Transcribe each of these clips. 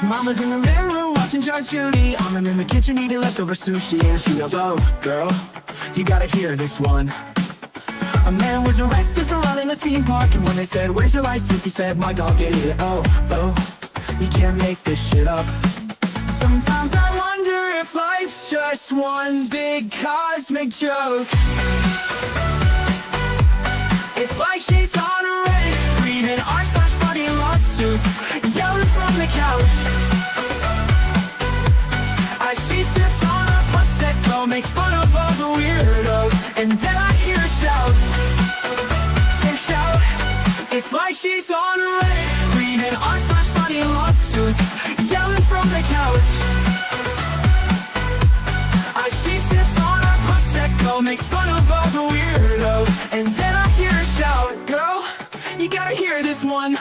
Mama's in the living room watching Judge Judy. I'm in the kitchen eating leftover sushi. And she yells, oh, girl, you gotta hear this one. A man was arrested for running a theme park. And when they said, where's your license? He said, my dog ate it. Oh, you can't make this shit up. Sometimes I wonder if life's just one big cosmic joke. It's like she's on a Reddit, reading r/funny lawsuits, yelling from the couch. As she sips on a Prosecco, makes fun of all the weirdos, and then I hear her shout. It's like she's on a Reddit, reading r/funny lawsuits, yelling from the couch. As she sips on her Prosecco, makes fun of all the weirdos, and then I hear her shout, girl, you gotta hear this one.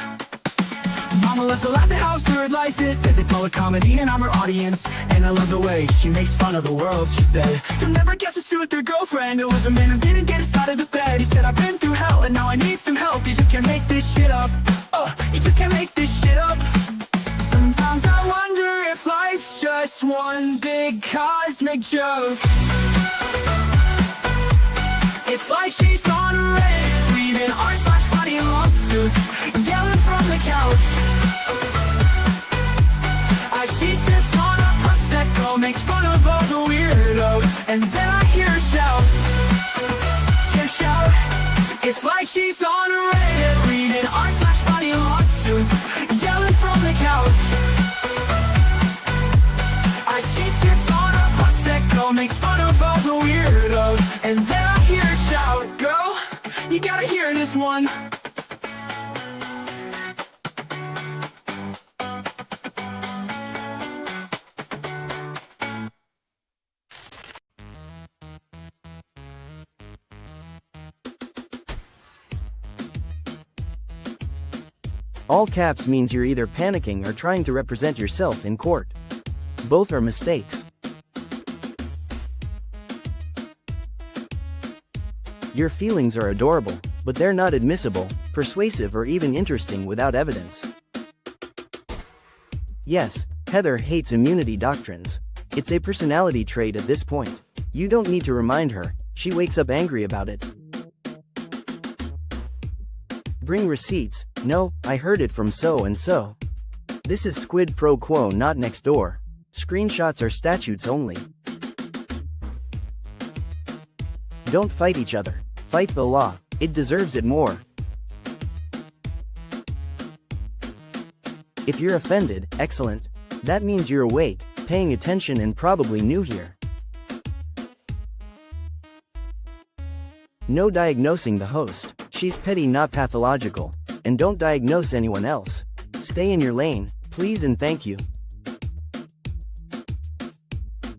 Mama loves to laugh at how absurd life is, says it's all a comedy and I'm her audience. And I love the way she makes fun of the world. She said, you'll never guess what's true with their girlfriend. It was a man who didn't get us out of the bed. He said, I've been through hell and now I need some help. You just can't make this shit up. You just can't make this shit up. Sometimes I wonder if life's just one big cosmic joke. It's like she's on a Reddit, reading r/funny lawsuits, yelling from the couch. As she sips on a Prosecco, makes fun of all the weirdos, and then I hear her shout. It's like she's on a Reddit, reading r/funny lawsuits, yelling from the couch. As she sips on a Prosecco, makes fun of all the weirdos, and then I hear her shout, girl, you gotta hear this one. All caps means you're either panicking or trying to represent yourself in court. Both are mistakes. Your feelings are adorable, but they're not admissible, persuasive, or even interesting without evidence. Yes, Heather hates immunity doctrines. It's a personality trait at this point. You don't need to remind her, she wakes up angry about it. Bring receipts. No, I heard it from so-and-so. This is quid pro quo, not next door. Screenshots are statutes only. Don't fight each other. Fight the law. It deserves it more. If you're offended, excellent. That means you're awake, paying attention, and probably new here. No diagnosing the host. She's petty, not pathological. And don't diagnose anyone else. Stay in your lane, please and thank you.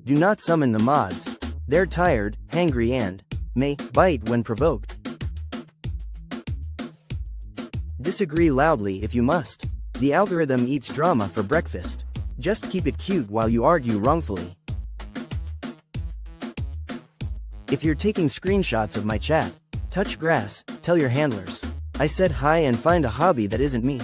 Do not summon the mods. They're tired, hangry, and may bite when provoked. Disagree loudly if you must. The algorithm eats drama for breakfast. Just keep it cute while you argue wrongfully. If you're taking screenshots of my chat, touch grass, tell your handlers. I said hi and find a hobby that isn't me.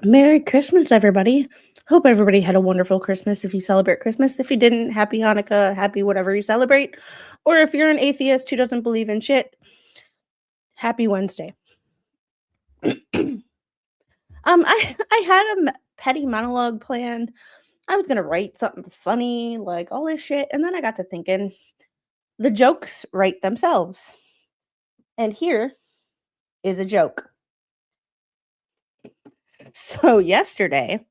Merry Christmas, everybody. Hope everybody had a wonderful Christmas if you celebrate Christmas. If you didn't, happy Hanukkah, happy whatever you celebrate. Or if you're an atheist who doesn't believe in shit, happy Wednesday. I had a petty monologue planned. I was going to write something funny, like all this shit. And then I got to thinking, the jokes write themselves. And here is a joke. So yesterday,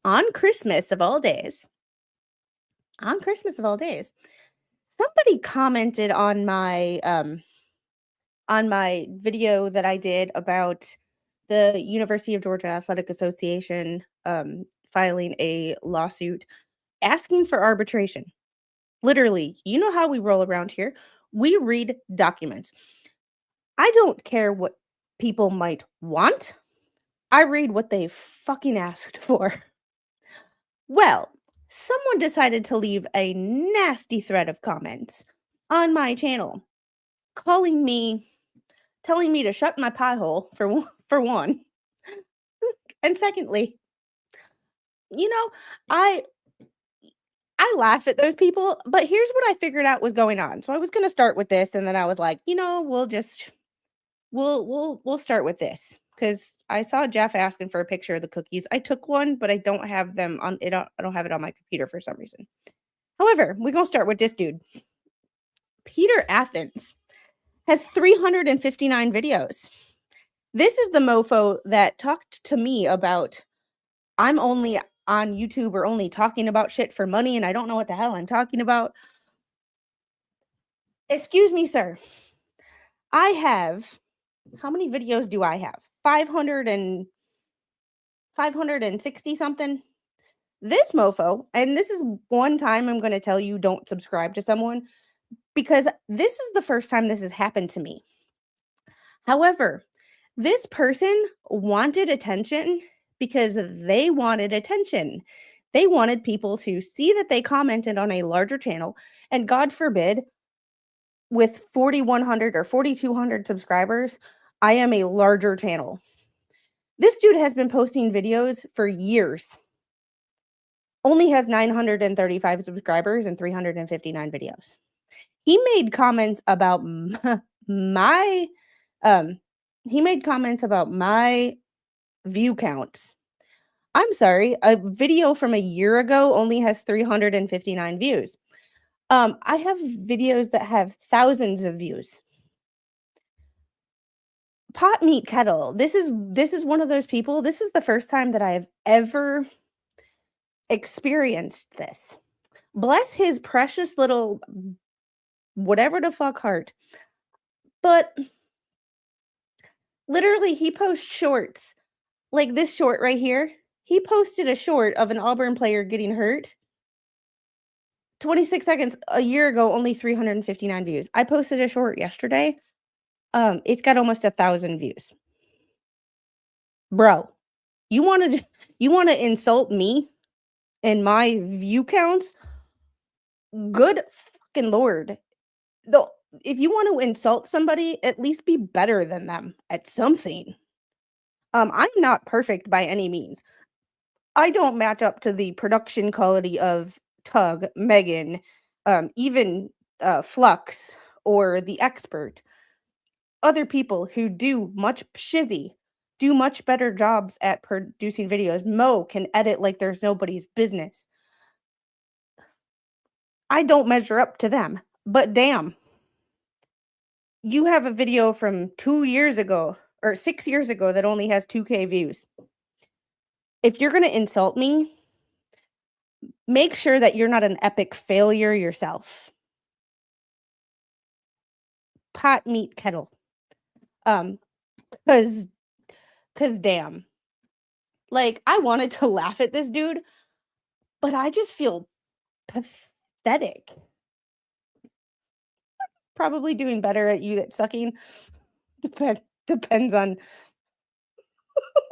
on Christmas of all days, somebody commented on my video that I did about the University of Georgia Athletic Association filing a lawsuit asking for arbitration. Literally, you know how we roll around here. We read documents. I don't care what people might want. I read what they fucking asked for. Well, someone decided to leave a nasty thread of comments on my channel, calling me, telling me to shut my pie hole for one. And secondly, you know, I laugh at those people, but here's what I figured out was going on. So I was going to start with this, and then I was like, we'll start with this because I saw Jeff asking for a picture of the cookies. I took one, but I don't have them on it. I don't have it on my computer for some reason. However, we're gonna start with this dude. Peter Athens has 359 videos. This is the mofo that talked to me about I'm only on YouTube or only talking about shit for money and I don't know what the hell I'm talking about. Excuse me, sir. I have, how many videos do I have? 560 something. This mofo, and this is one time I'm going to tell you don't subscribe to someone because this is the first time this has happened to me. However, this person wanted attention because they wanted attention. They wanted people to see that they commented on a larger channel, and God forbid, with 4,100 or 4,200 subscribers, I am a larger channel. This dude has been posting videos for years. Only has 935 subscribers and 359 videos. He made comments about my view counts. I'm sorry, a video from a year ago only has 359 views. I have videos that have thousands of views. Pot meat kettle. This is one of those people. This is the first time that I have ever experienced this. Bless his precious little whatever the fuck heart. But literally he posts shorts. Like this short right here. He posted a short of an Auburn player getting hurt. 26 seconds a year ago, only 359 views. I posted a short yesterday. It's got almost 1,000 views. Bro, you want to insult me and my view counts? Good fucking Lord. Though, if you want to insult somebody, at least be better than them at something. I'm not perfect by any means. I don't match up to the production quality of Tug, Megan, even Flux or The Expert. Other people who do much better jobs at producing videos. Mo can edit like there's nobody's business. I don't measure up to them, but damn. You have a video from 2 years ago or 6 years ago that only has 2K views. If you're going to insult me, make sure that you're not an epic failure yourself. Pot meat kettle. Cause damn. Like, I wanted to laugh at this dude, but I just feel pathetic. Probably doing better at you at sucking. Depends on.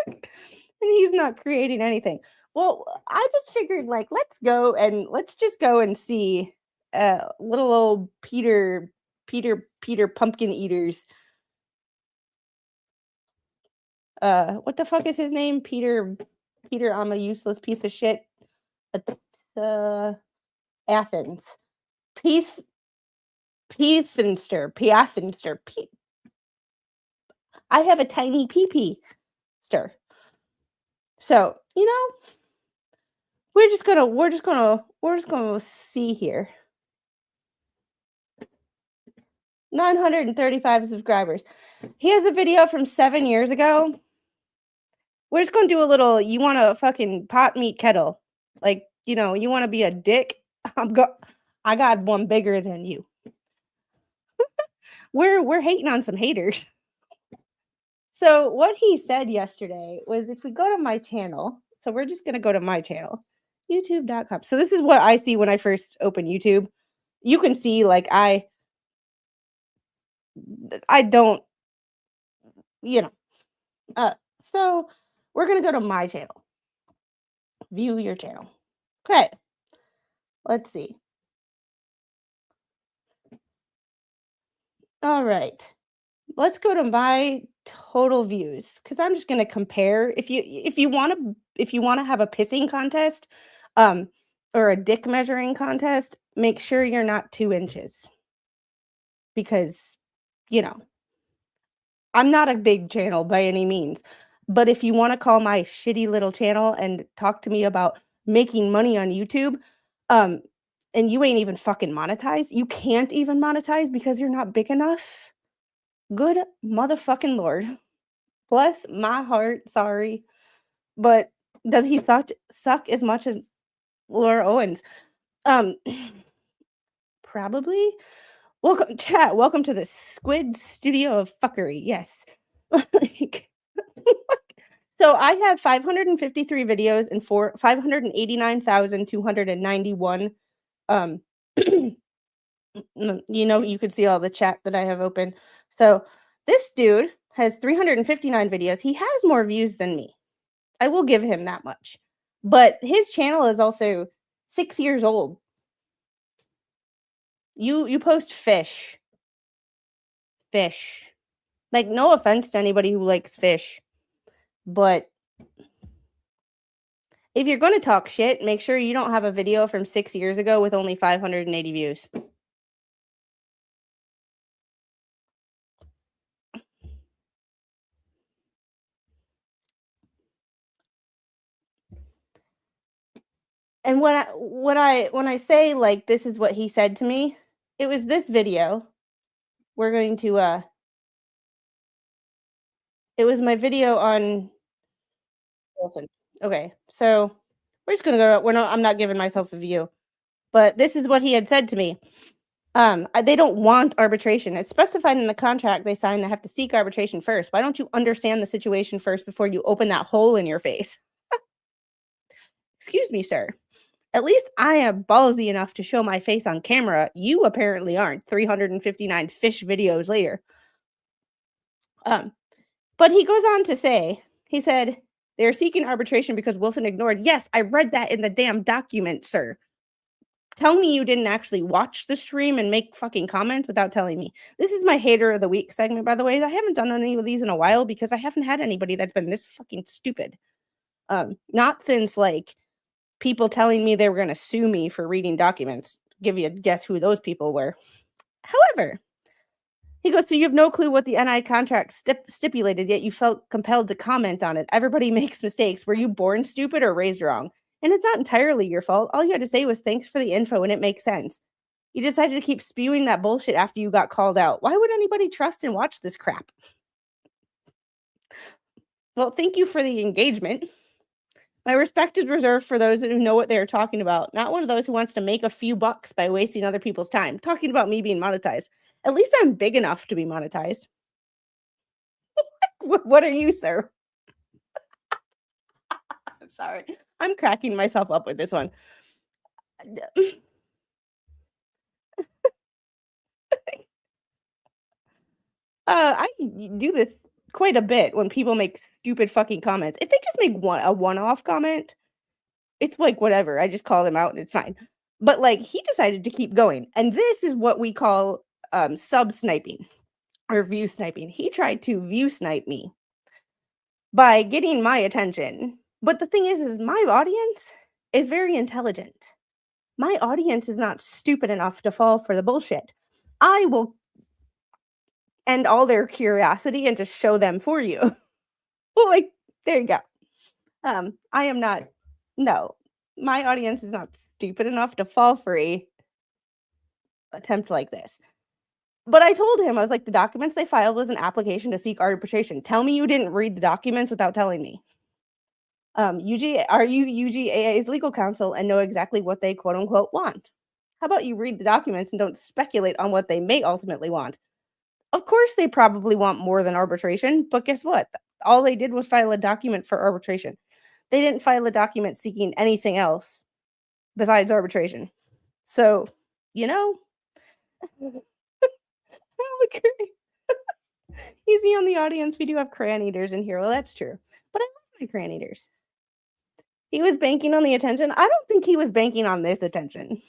And he's not creating anything. Well, I just figured, like, let's just go and see little old Peter Pumpkin Eaters. What the fuck is his name? Peter, I'm a useless piece of shit. Athens. Piathenster. I have a tiny pee stir. So, we're just gonna see here. 935 subscribers. He has a video from 7 years ago. We're just gonna do a little, you want a fucking pot meat kettle. Like, you want to be a dick? I got one bigger than you. We're hating on some haters. So what he said yesterday was if we go to my channel, so we're just going to go to my channel, youtube.com. So this is what I see when I first open YouTube. You can see, like, I don't, so we're going to go to my channel. View your channel. Okay. Let's see. All right. Let's go to my total views because I'm just gonna compare. If you wanna have a pissing contest, um, or a dick measuring contest, make sure you're not 2 inches because, you know, I'm not a big channel by any means, but if you wanna call my shitty little channel and talk to me about making money on YouTube, um, and you ain't even fucking monetized, you can't even monetize because you're not big enough. Good motherfucking lord. Bless my heart, sorry. But does he suck as much as Laura Owens? Um, probably. Welcome chat, welcome to the Squid Studio of Fuckery, yes. Like, so I have 553 videos and 589,291, um, you could see all the chat that I have open. So this dude has 359 videos. He has more views than me. I will give him that much. But his channel is also 6 years old. You post fish. Fish. Like, no offense to anybody who likes fish, but if you're gonna talk shit, make sure you don't have a video from 6 years ago with only 580 views. And when I say, like, this is what he said to me, it was this video. We're going to, it was my video on Wilson. Okay, so we're just gonna go I'm not giving myself a view, but this is what he had said to me. They don't want arbitration. It's specified in the contract they sign they have to seek arbitration first. Why don't you understand the situation first before you open that hole in your face? Excuse me, sir. At least I am ballsy enough to show my face on camera. You apparently aren't. 359 fish videos later. But he goes on to say, he said, they're seeking arbitration because Wilson ignored. Yes, I read that in the damn document, sir. Tell me you didn't actually watch the stream and make fucking comments without telling me. This is my hater of the week segment, by the way. I haven't done any of these in a while because I haven't had anybody that's been this fucking stupid. Not since, like, people telling me they were going to sue me for reading documents. Give you a guess who those people were. However, he goes, so you have no clue what the NI contract stipulated, yet you felt compelled to comment on it. Everybody makes mistakes. Were you born stupid or raised wrong? And it's not entirely your fault. All you had to say was thanks for the info and it makes sense. You decided to keep spewing that bullshit after you got called out. Why would anybody trust and watch this crap? Well, thank you for the engagement. My respect is reserved for those who know what they're talking about, not one of those who wants to make a few bucks by wasting other people's time. Talking about me being monetized. At least I'm big enough to be monetized. What are you, sir? I'm sorry. I'm cracking myself up with this one. I do this quite a bit when people make stupid fucking comments. If they just make a one-off comment, it's like whatever. I just call them out and it's fine. But like he decided to keep going. And this is what we call sub sniping or view sniping. He tried to view snipe me by getting my attention. But the thing is my audience is very intelligent. My audience is not stupid enough to fall for the bullshit. I will end all their curiosity and just show them for you. Like, there you go. I am not, no, my audience is not stupid enough to fall for a attempt like this. But I told him, I was like, the documents they filed was an application to seek arbitration. Tell me you didn't read the documents without telling me. Are you UGAA's legal counsel and know exactly what they quote unquote want? How about you read the documents and don't speculate on what they may ultimately want? Of course, they probably want more than arbitration, but guess what? All they did was file a document for arbitration. They didn't file a document seeking anything else besides arbitration. So, you know, easy on the audience. We do have crayon eaters in here. Well, that's true. But I love my crayon eaters. He was banking on the attention. I don't think he was banking on this attention.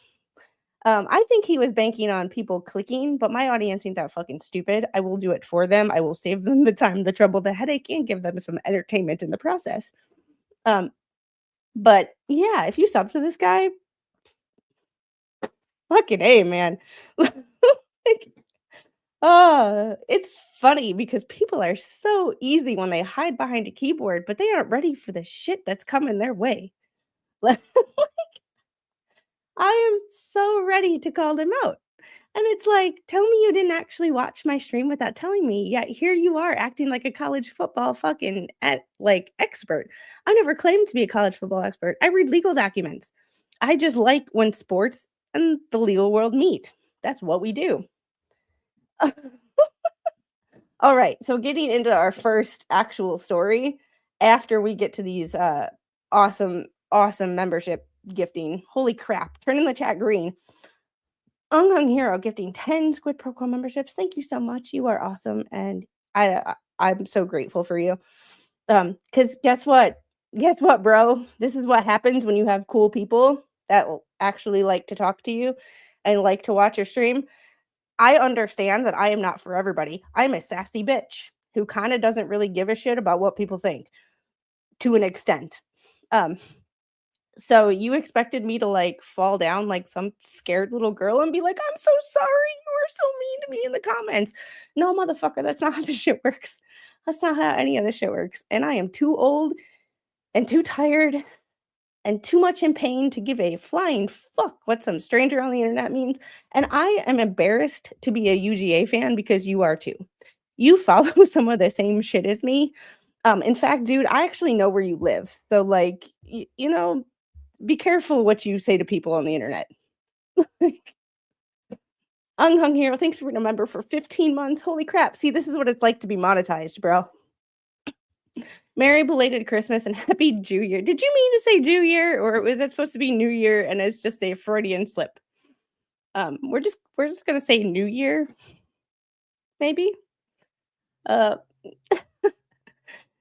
I think he was banking on people clicking, but my audience ain't that fucking stupid. I will do it for them. I will save them the time, the trouble, the headache, and give them some entertainment in the process. But yeah, if you sub to this guy, fucking A, man. Like, it's funny because people are so easy when they hide behind a keyboard, but they aren't ready for the shit that's coming their way. Like, I am so ready to call them out. And it's like, tell me you didn't actually watch my stream without telling me. Yet here you are acting like a college football fucking expert. I never claimed to be a college football expert. I read legal documents. I just like when sports and the legal world meet. That's what we do. All right, so getting into our first actual story after we get to these awesome membership gifting. Holy crap, turning the chat green. Unhung Hero gifting 10 Squid Pro Quo memberships. Thank you so much. You are awesome, and I'm so grateful for you. Because guess what? Guess what, bro? This is what happens when you have cool people that actually like to talk to you and like to watch your stream. I understand that I am not for everybody. I'm a sassy bitch who kind of doesn't really give a shit about what people think to an extent. So you expected me to like fall down like some scared little girl and be like, I'm so sorry. You were so mean to me in the comments. No, motherfucker, that's not how this shit works. That's not how any of this shit works. And I am too old and too tired and too much in pain to give a flying fuck what some stranger on the internet means. And I am embarrassed to be a UGA fan because you are too. You follow some of the same shit as me. In fact, dude, I actually know where you live. So like, you know, be careful what you say to people on the internet. Unhung Hero, thanks for being a member for 15 months. Holy crap. See, this is what it's like to be monetized, bro. Merry belated Christmas and happy Jew Year. Did you mean to say Jew Year, or was it supposed to be New Year and it's just a Freudian slip? We're just gonna say New Year, maybe.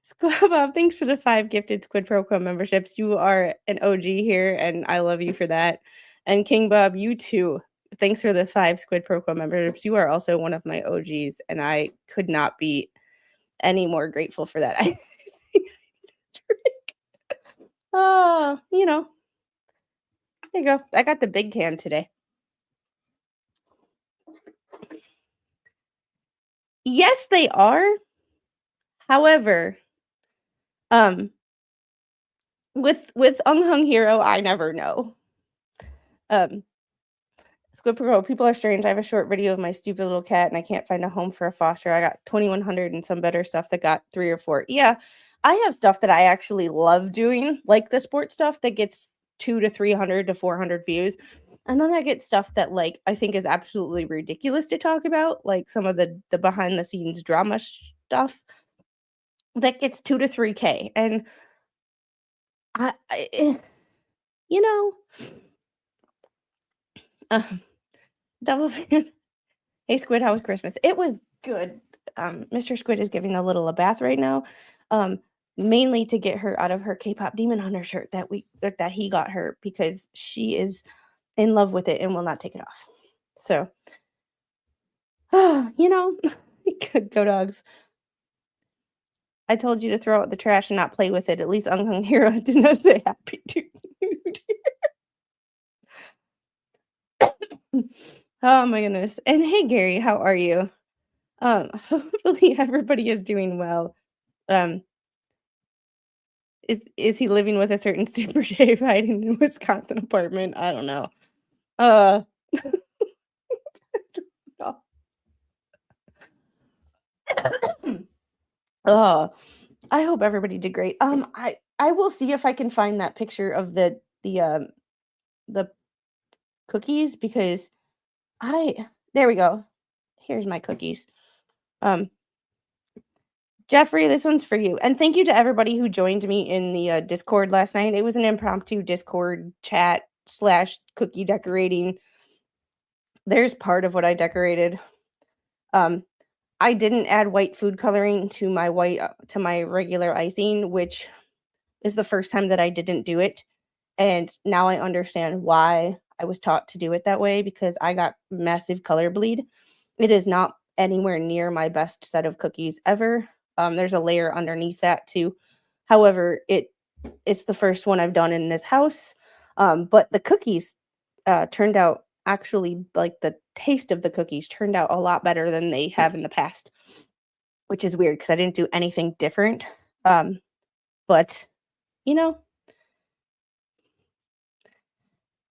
Squab, thanks for the 5 gifted Squid Pro Quo memberships. You are an OG here, and I love you for that. And King Bob, you too. Thanks for the 5 Squid Pro Quo memberships. You are also one of my OGs, and I could not be any more grateful for that. You know, there you go. I got the big can today. Yes, they are. However, with Unhung Hero, I never know. Squid Pro, people are strange. I have a short video of my stupid little cat and I can't find a home for a foster. I got 2,100 and some better stuff that got 3 or 4. Yeah, I have stuff that I actually love doing, like the sports stuff that gets 2 to 300 to 400 views. And then I get stuff that like I think is absolutely ridiculous to talk about, like some of the behind the scenes drama stuff that gets 2 to 3K. And you know, Double fan. Hey Squid, how was Christmas? It was good. Mr. Squid is giving a little a bath right now, mainly to get her out of her K-pop Demon Hunter shirt that he got her because she is in love with it and will not take it off. So, you know, go dogs. I told you to throw out the trash and not play with it. At least Unhung Hero did not say happy to Oh my goodness. And hey Gary, how are you? Hopefully everybody is doing well. Is he living with a certain Super Dave hiding in a Wisconsin apartment? I don't know. I hope everybody did great. I will see if I can find that picture of the cookies because there we go. Here's my cookies. Jeffrey, this one's for you. And thank you to everybody who joined me in the Discord last night. It was an impromptu Discord chat / cookie decorating. There's part of what I decorated. I didn't add white food coloring to my regular icing, which is the first time that I didn't do it. And now I understand why I was taught to do it that way because I got massive color bleed. It is not anywhere near my best set of cookies ever. There's a layer underneath that too. However, it's the first one I've done in this house. But the cookies turned out actually, like, the taste of the cookies turned out a lot better than they have in the past, which is weird because I didn't do anything different. But you know,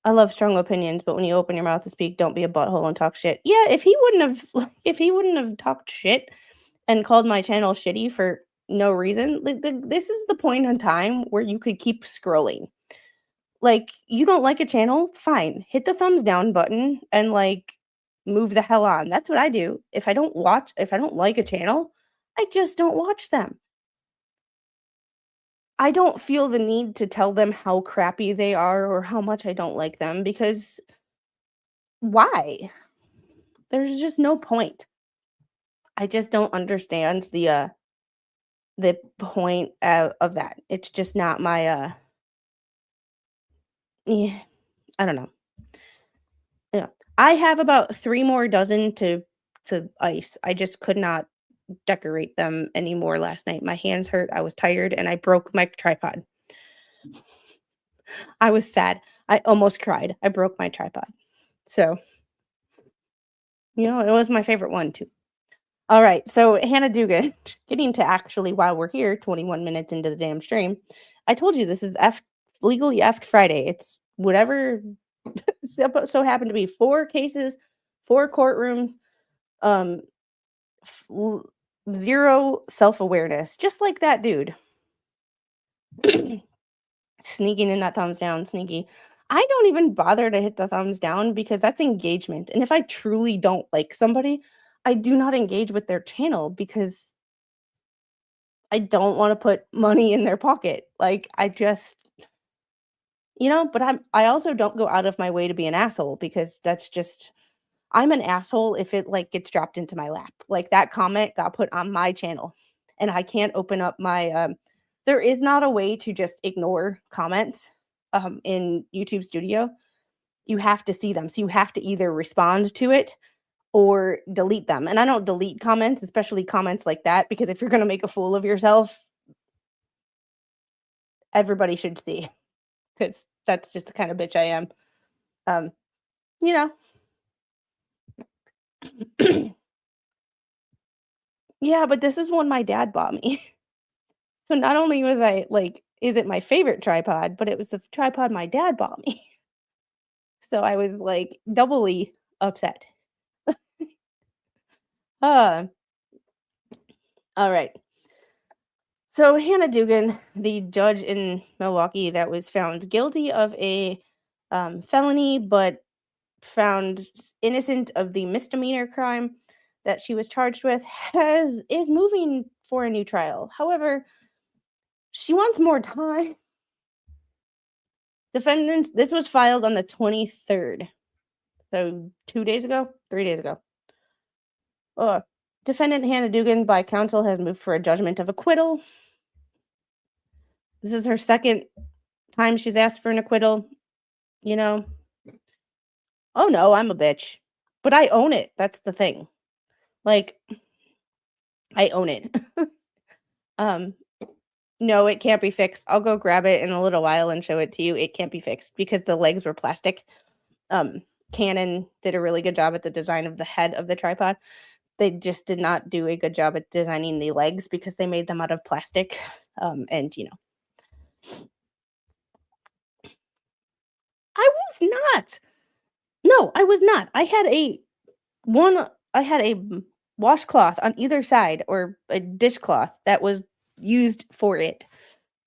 I love strong opinions, but when you open your mouth to speak, don't be a butthole and talk shit. Yeah, if he wouldn't have if he wouldn't have talked shit and called my channel shitty for no reason, this is the point in time where you could keep scrolling. Like, you don't like a channel? Fine. Hit the thumbs down button and, like, move the hell on. That's what I do. If I don't like a channel, I just don't watch them. I don't feel the need to tell them how crappy they are or how much I don't like them because why? There's just no point. I just don't understand the point of that. It's just not my yeah, I don't know. Yeah. I have about 3 more dozen to ice. I just could not decorate them anymore last night. My hands hurt, I was tired, and I broke my tripod. I was sad. I almost cried. I broke my tripod. So, it was my favorite one too. Alright, so Hannah Dugan, getting to actually while we're here, 21 minutes into the damn stream, I told you this is legally effed Friday. It's whatever so happened to be 4 cases, 4 courtrooms, um, 0 self-awareness, just like that dude. Sneaking in that thumbs down, sneaky. I don't even bother to hit the thumbs down because that's engagement, and if I truly don't like somebody, I do not engage with their channel because I don't wanna put money in their pocket. Like, I just but I also don't go out of my way to be an asshole because that's just I'm an asshole if it, like, gets dropped into my lap. Like, that comment got put on my channel, and I can't open up my there is not a way to just ignore comments, in YouTube Studio. You have to see them, so you have to either respond to it or delete them, and I don't delete comments, especially comments like that, because if you're gonna make a fool of yourself, everybody should see, because that's just the kind of bitch I am. Um, you know? Yeah, but this is one my dad bought me. So not only was I like, is it my favorite tripod, but it was the tripod my dad bought me. So I was like doubly upset. Uh, all right. So Hannah Dugan, the judge in Milwaukee that was found guilty of a felony, but found innocent of the misdemeanor crime that she was charged with, is moving for a new trial. However, she wants more time. Defendants, this was filed on the 23rd. So 2 days ago, 3 days ago. Defendant Hannah Dugan by counsel has moved for a judgment of acquittal. This is her second time she's asked for an acquittal. Oh no, I'm a bitch. But I own it. That's the thing. Like, I own it. No, it can't be fixed. I'll go grab it in a little while and show it to you. It can't be fixed because the legs were plastic. Canon did a really good job at the design of the head of the tripod. They just did not do a good job at designing the legs because they made them out of plastic. And I was not. No, I was not. I had a washcloth on either side, or a dishcloth that was used for it.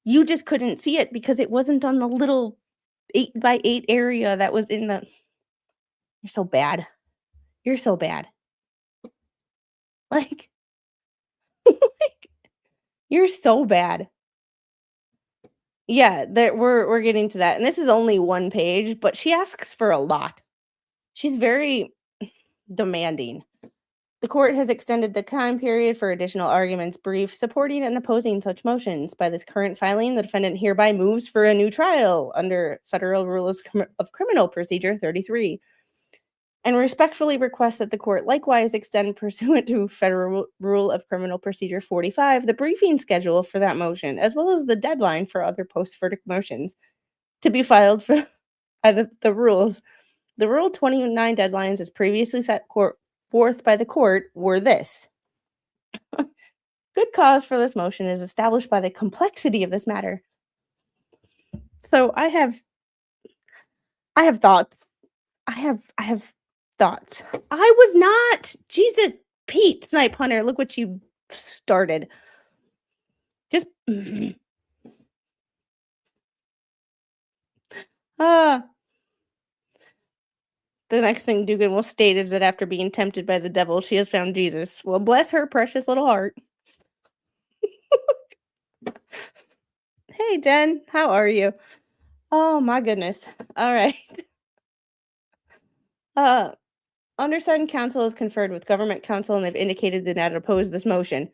You just couldn't see it because it wasn't on the little 8x8 area that was in the You're so bad. You're so bad. Like, like, you're so bad. Yeah, that we're getting to that, and this is only 1 page, but she asks for a lot. She's very demanding. The court has extended the time period for additional arguments, briefs, supporting and opposing such motions. By this current filing, the defendant hereby moves for a new trial under Federal Rules of Criminal Procedure 33 and respectfully requests that the court likewise extend, pursuant to Federal Rule of Criminal Procedure 45, the briefing schedule for that motion, as well as the deadline for other post-verdict motions to be filed by the rules. The Rule 29 deadlines, as previously set forth by the court, were this. Good cause for this motion is established by the complexity of this matter. So I have thoughts. I have thoughts. I was not. Jesus, Pete, Snipe Hunter, look what you started. Just the next thing Dugan will state is that after being tempted by the devil, she has found Jesus. Well, bless her precious little heart. Hey, Jen, how are you? Oh, my goodness. All right. Undersigned counsel has conferred with government counsel, and they've indicated they not oppose this motion.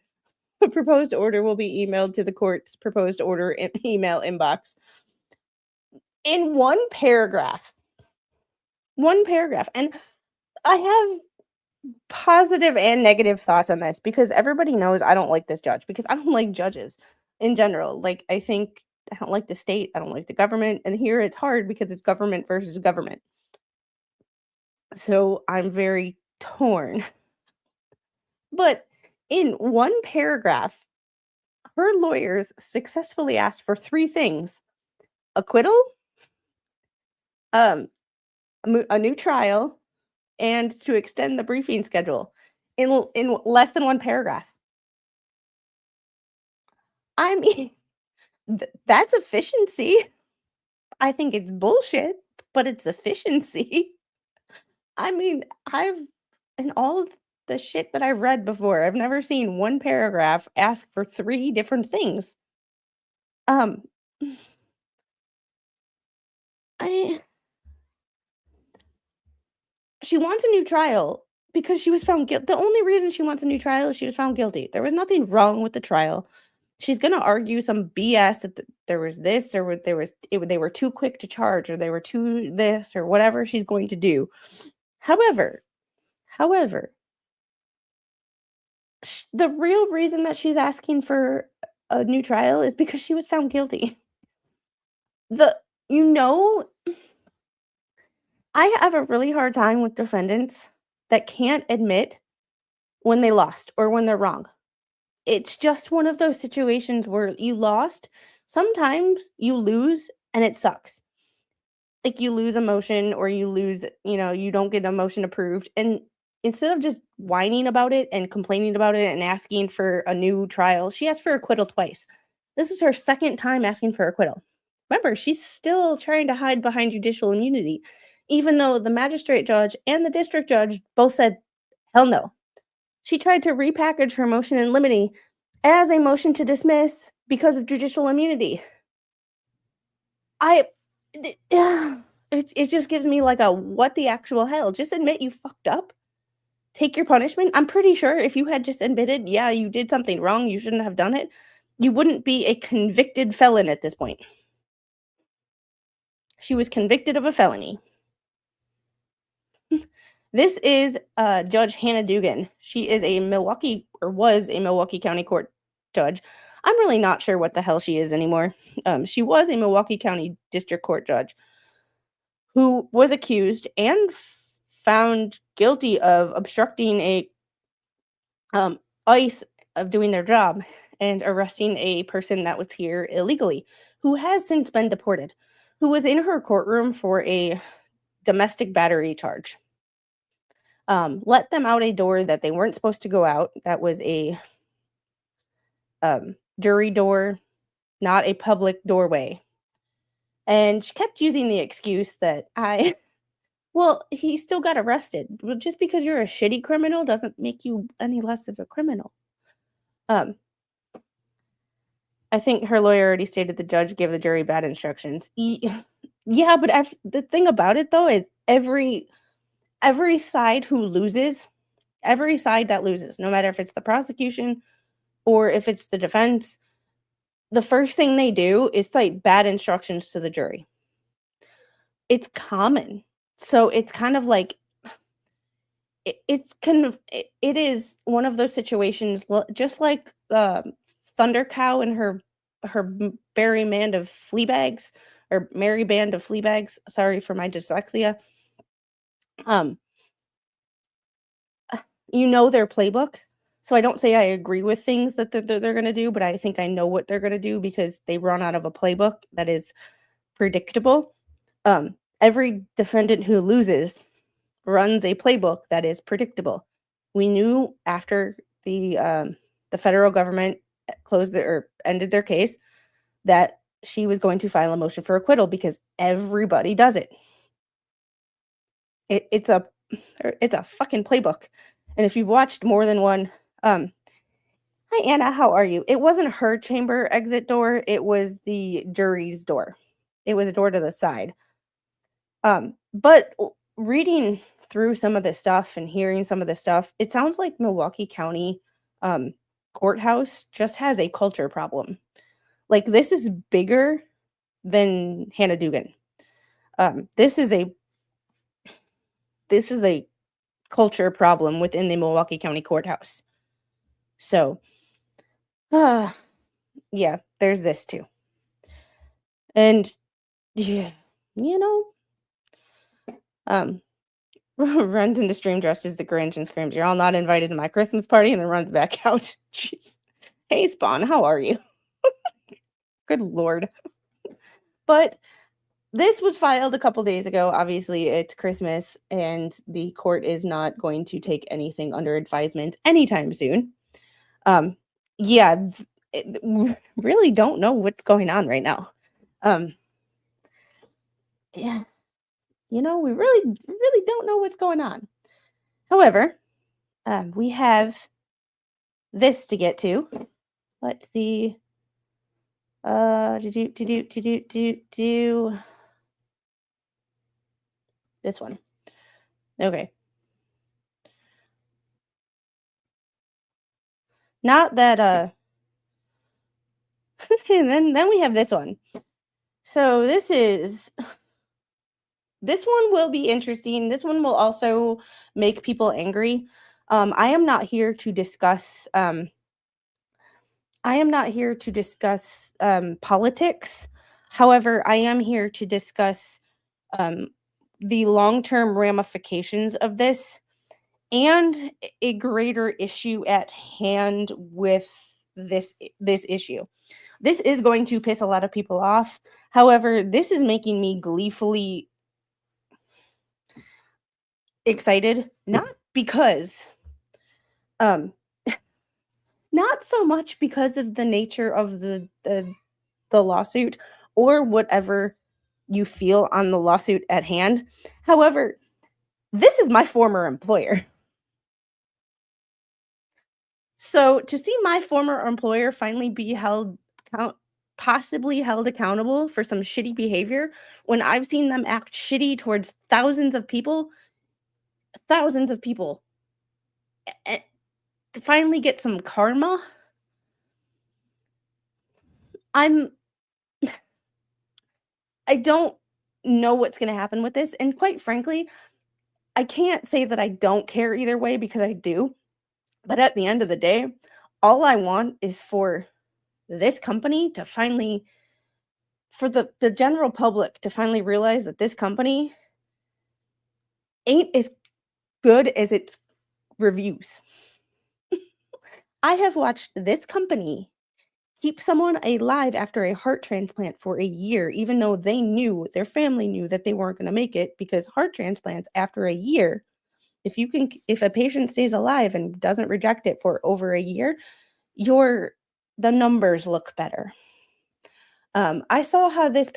The proposed order will be emailed to the court's proposed order email inbox. In one paragraph. And I have positive and negative thoughts on this because everybody knows I don't like this judge because I don't like judges in general. Like, I don't like the state. I don't like the government. And here it's hard because it's government versus government. So I'm very torn. But in one paragraph, her lawyers successfully asked for 3 things: acquittal, a new trial, and to extend the briefing schedule in less than one paragraph. I mean, that's efficiency. I think it's bullshit, but it's efficiency. I mean, in all of the shit that I've read before, I've never seen one paragraph ask for 3 different things. She wants a new trial because she was found guilty. The only reason she wants a new trial is she was found guilty. There was nothing wrong with the trial. She's gonna argue some BS that there was this or they were too quick to charge or they were too this or whatever she's going to do. However, the real reason that she's asking for a new trial is because she was found guilty. I have a really hard time with defendants that can't admit when they lost or when they're wrong. It's just one of those situations where you lost. Sometimes you lose and it sucks. Like, you lose a motion or you lose, you don't get a motion approved. And instead of just whining about it and complaining about it and asking for a new trial, she asked for acquittal twice. This is her second time asking for acquittal. Remember, she's still trying to hide behind judicial immunity, even though the magistrate judge and the district judge both said, hell no. She tried to repackage her motion in limine as a motion to dismiss because of judicial immunity. It just gives me like a what the actual hell. Just admit you fucked up. Take your punishment. I'm pretty sure if you had just admitted, yeah, you did something wrong, you shouldn't have done it, you wouldn't be a convicted felon at this point. She was convicted of a felony. This is Judge Hannah Dugan. She is was a Milwaukee County Court judge. I'm really not sure what the hell she is anymore. She was a Milwaukee County District Court judge who was accused and found guilty of obstructing ICE of doing their job and arresting a person that was here illegally, who has since been deported, who was in her courtroom for a domestic battery charge. Let them out a door that they weren't supposed to go out. That was a jury door, not a public doorway. And she kept using the excuse that he still got arrested. Well, just because you're a shitty criminal doesn't make you any less of a criminal. I think her lawyer already stated the judge gave the jury bad instructions. Yeah, but the thing about it, though, is every side who loses every side that loses, no matter if it's the prosecution or if it's the defense, the first thing they do is cite bad instructions to the jury. It's common. So it's kind of like it is one of those situations just like Thunder Cow and her merry band of flea bags, or merry band of flea bags. Sorry for my dyslexia. Um, you know their playbook. So I don't say I agree with things that they're going to do, but I think I know what they're going to do because they run out of a playbook that is predictable. Every defendant who loses runs a playbook that is predictable. We knew after the federal government ended their case that she was going to file a motion for acquittal because everybody does it. It's a fucking playbook. And if you've watched more than one, hi Anna, how are you? It wasn't her chamber exit door, it was the jury's door. It was a door to the side. But reading through some of this stuff and hearing some of this stuff, it sounds like Milwaukee County courthouse just has a culture problem. Like, this is bigger than Hannah Dugan. This is a culture problem within the Milwaukee County courthouse. So, yeah, there's this too. And yeah, runs into stream dressed as the Grinch and screams, "You're all not invited to my Christmas party," and then runs back out. Jeez. Hey, Spawn, how are you? Good Lord. But this was filed a couple days ago. Obviously, it's Christmas, and the court is not going to take anything under advisement anytime soon. Really don't know what's going on right now. Yeah, we really don't know what's going on. However, we have this to get to. Let's see. Do this one. Okay. Not that and then we have this one. So this one will be interesting. This one will also make people angry. I am not here to discuss politics. However, I am here to discuss the long-term ramifications of this and a greater issue at hand with this issue. This is going to piss a lot of people off. However, this is making me gleefully excited, not because not so much because of the nature of the lawsuit or whatever you feel on the lawsuit at hand. However, this is my former employer. So to see my former employer finally be possibly held accountable for some shitty behavior when I've seen them act shitty towards thousands of people, to finally get some karma, I don't know what's going to happen with this. And quite frankly, I can't say that I don't care either way, because I do. But at the end of the day, all I want is for this company to finally, for the general public to finally realize that this company ain't as good as its reviews. I have watched this company keep someone alive after a heart transplant for a year, even though their family knew that they weren't going to make it, because heart transplants after a year, if a patient stays alive and doesn't reject it for over a year, the numbers look better. I saw how this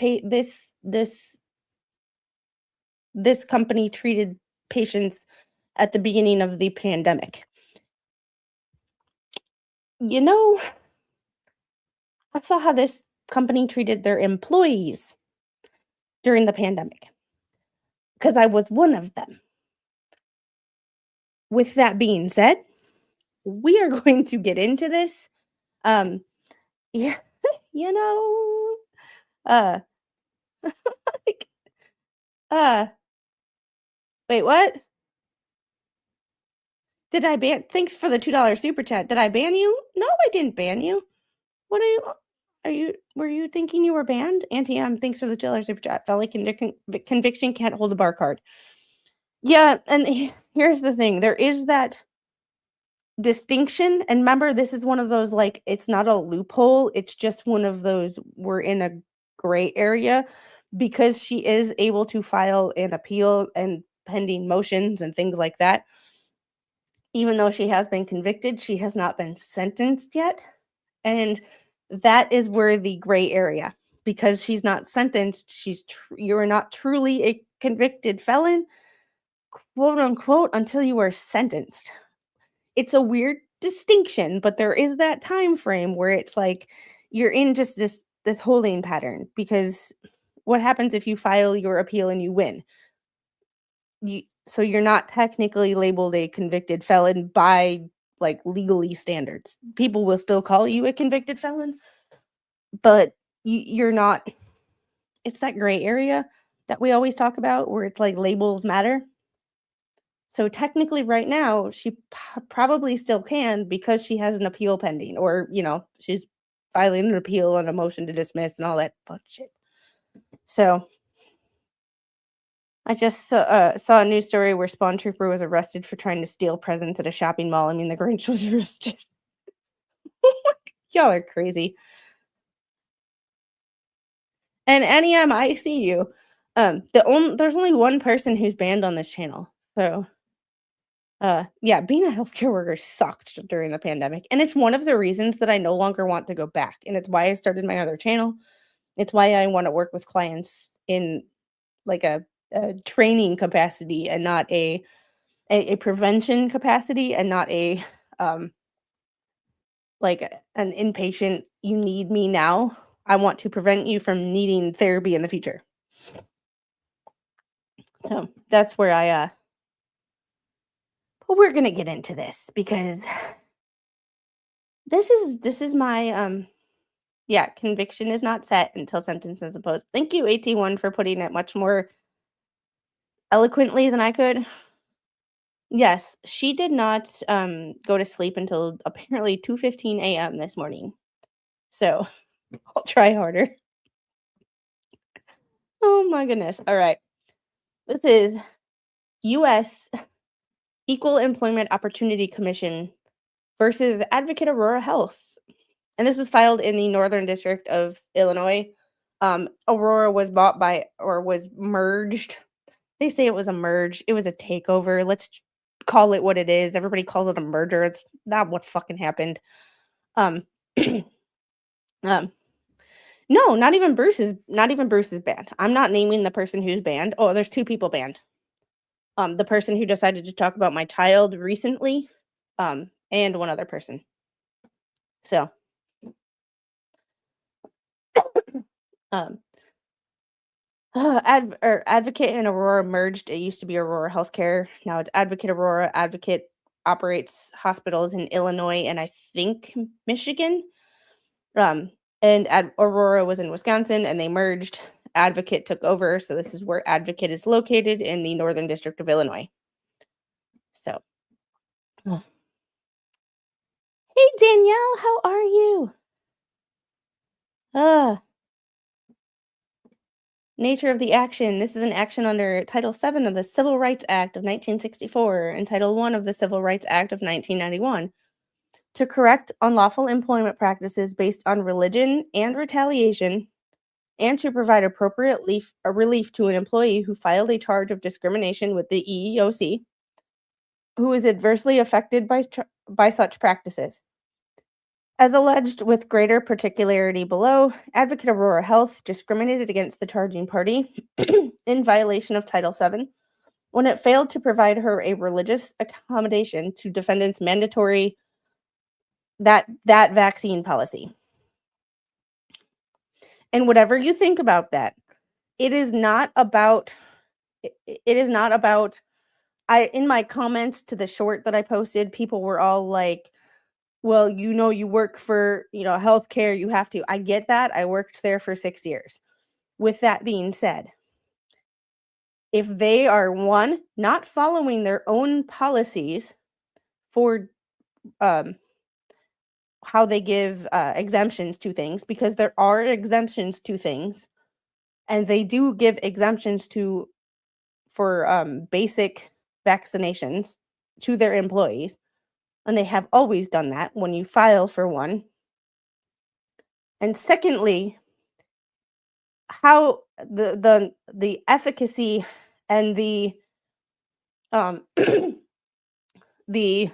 company treated patients at the beginning of the pandemic. I saw how this company treated their employees during the pandemic, because I was one of them. with that being said, we are going to get into this. Yeah, you know, uh, like, uh, wait, what? Did I ban? Thanks for the $2 super chat. Did I ban you? No, I didn't ban you. What are you? Were you thinking you were banned? Auntie thanks for the $2 super chat. Felony conviction can't hold a bar card. Yeah, and here's the thing. There is that distinction, and remember, this is one of those, like, it's not a loophole, it's just one of those, we're in a gray area, because she is able to file an appeal and pending motions and things like that. Even though she has been convicted, she has not been sentenced yet, and that is where the gray area, because she's not sentenced, you're not truly a convicted felon, quote unquote, until you are sentenced. It's a weird distinction, but there is that time frame where it's like you're in just this holding pattern, because what happens if you file your appeal and you win? So you're not technically labeled a convicted felon by, like, legally standards. People will still call you a convicted felon, but you're not. It's that gray area that we always talk about where it's like labels matter. So technically right now, she probably still can, because she has an appeal pending, or, she's filing an appeal and a motion to dismiss and all that fun shit. So I just saw a news story where Spawn Trooper was arrested for trying to steal presents at a shopping mall. I mean, the Grinch was arrested. Y'all are crazy. And NEM, I see you. There's only one person who's banned on this channel. So yeah, being a healthcare worker sucked during the pandemic, and it's one of the reasons that I no longer want to go back, and it's why I started my other channel. It's why I want to work with clients in, like, a training capacity, and not a prevention capacity, and not a like an inpatient, you need me now. I want to prevent you from needing therapy in the future. So that's where but we're gonna get into this, because this is my yeah, conviction is not set until sentence is imposed. Thank you, AT1, for putting it much more eloquently than I could. Yes, she did not go to sleep until apparently 2:15 a.m. this morning. So I'll try harder. Oh my goodness. All right. This is U.S. Equal Employment Opportunity Commission versus Advocate Aurora Health. And this was filed in the Northern District of Illinois. Aurora was bought by, or was merged. They say it was a merge. It was a takeover. Let's call it what it is. Everybody calls it a merger. It's not what fucking happened. Um, no, not even Bruce is banned. I'm not naming the person who's banned. Oh, there's 2 people banned. The person who decided to talk about my child recently, and one other person. So, Advocate and Aurora merged. It used to be Aurora Healthcare. Now it's Advocate Aurora. Advocate operates hospitals in Illinois and I think Michigan. And Aurora was in Wisconsin, and they merged. Advocate took over, so this is where Advocate is located, in the Northern District of Illinois. So, hey Danielle, how are you? Nature of the action. This is an action under Title VII of the Civil Rights Act of 1964 and Title I of the Civil Rights Act of 1991 to correct unlawful employment practices based on religion and retaliation, and to provide appropriate relief to an employee who filed a charge of discrimination with the EEOC, who is adversely affected by such practices. As alleged with greater particularity below, Advocate Aurora Health discriminated against the charging party in violation of Title VII when it failed to provide her a religious accommodation to defendants' mandatory that vaccine policy. And whatever you think about that, it is not about in my comments to the short that I posted, people were all like, well, you work for, healthcare, you have to. I get that. I worked there for 6 years. With that being said, if they are, one, not following their own policies for how they give exemptions to things, because there are exemptions to things, and they do give exemptions for basic vaccinations to their employees, and they have always done that when you file for one. And secondly, how the efficacy and the the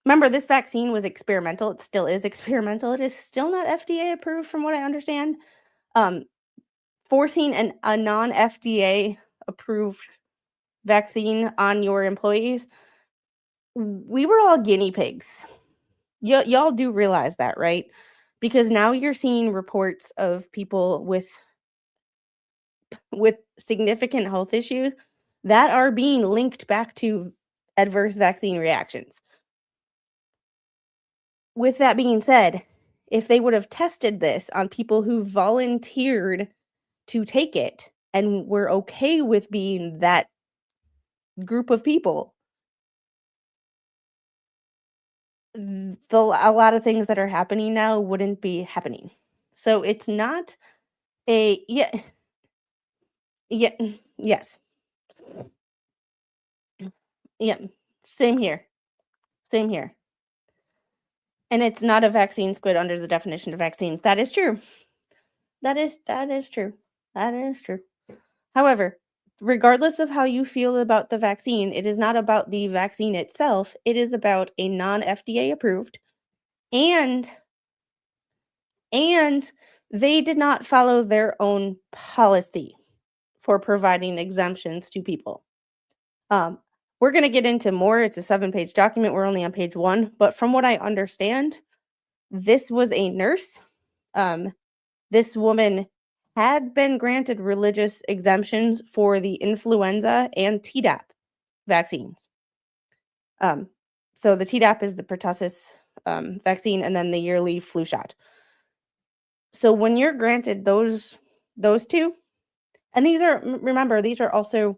remember, this vaccine was experimental. It still is experimental. It is still not FDA approved from what I understand. Forcing a non-FDA approved vaccine on your employees, we were all guinea pigs. Y'all do realize that, right? Because now you're seeing reports of people with significant health issues that are being linked back to adverse vaccine reactions. With that being said, if they would have tested this on people who volunteered to take it and were okay with being that group of people, a lot of things that are happening now wouldn't be happening. So it's not yeah, yes. Yeah, same here. Same here. And it's not a vaccine squid under the definition of vaccines. That is true. That is true. That is true. However, regardless of how you feel about the vaccine, it is not about the vaccine itself. It is about a non-FDA approved, and they did not follow their own policy for providing exemptions to people. We're going to get into more. It's a 7-page document. We're only on page 1. But from what I understand, this was a nurse. This woman had been granted religious exemptions for the influenza and Tdap vaccines. So the Tdap is the pertussis vaccine, and then the yearly flu shot. So when you're granted those two, and remember, these are also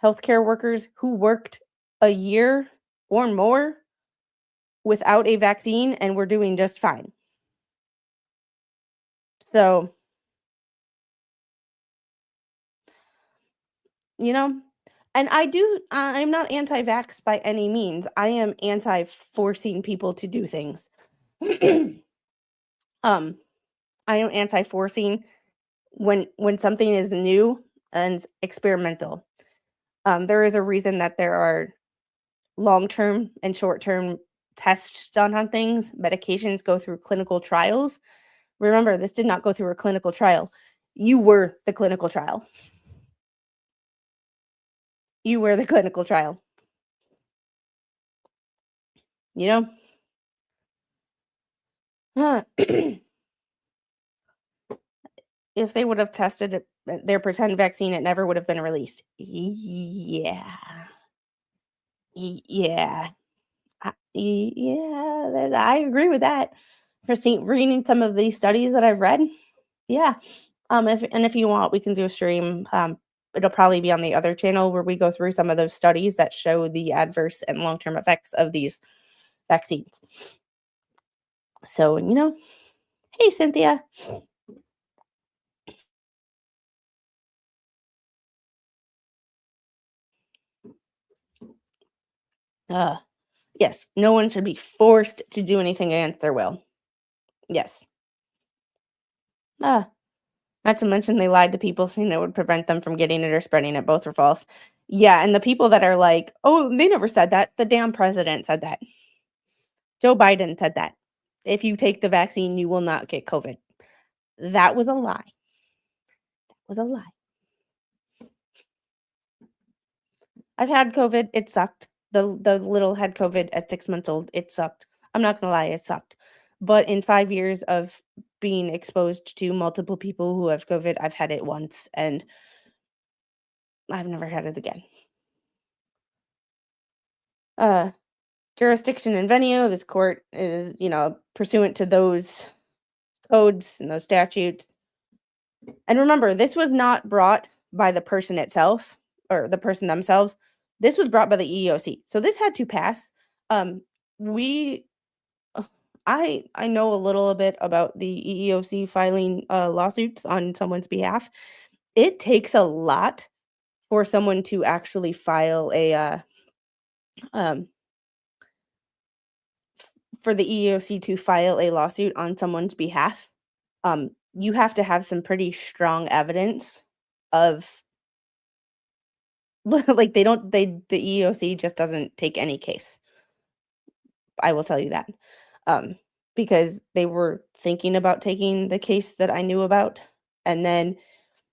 healthcare workers who worked a year or more without a vaccine and were doing just fine. So, and I'm not anti-vax by any means. I am anti-forcing people to do things. I am anti-forcing when something is new and experimental. There is a reason that there are long-term and short-term tests done on things. Medications go through clinical trials. Remember, this did not go through a clinical trial. You were the clinical trial. You were the clinical trial. If they would have tested their pretend vaccine, it never would have been released. Yeah. Yeah. I agree with that. For reading some of these studies that I've read, yeah. If you want, we can do a stream. It'll probably be on the other channel where we go through some of those studies that show the adverse and long-term effects of these vaccines. So, hey, Cynthia. Yes, no one should be forced to do anything against their will. Yes. Not to mention they lied to people saying it would prevent them from getting it or spreading it. Both were false. Yeah, and the people that are like, oh, they never said that. The damn president said that. Joe Biden said that. If you take the vaccine, you will not get COVID. That was a lie. That was a lie. I've had COVID. It sucked. The little had COVID at 6 months old. It sucked. I'm not going to lie. It sucked. But in 5 years of being exposed to multiple people who have COVID, I've had it once. And I've never had it again. Jurisdiction and venue. This court is, pursuant to those codes and those statutes. And remember, this was not brought by the person itself or the person themselves. This was brought by the EEOC. So this had to pass. We I know a little bit about the EEOC filing lawsuits on someone's behalf. It takes a lot for someone to actually file for the EEOC to file a lawsuit on someone's behalf. You have to have some pretty strong evidence of like the EEOC just doesn't take any case. I will tell you that. Because they were thinking about taking the case that I knew about, and then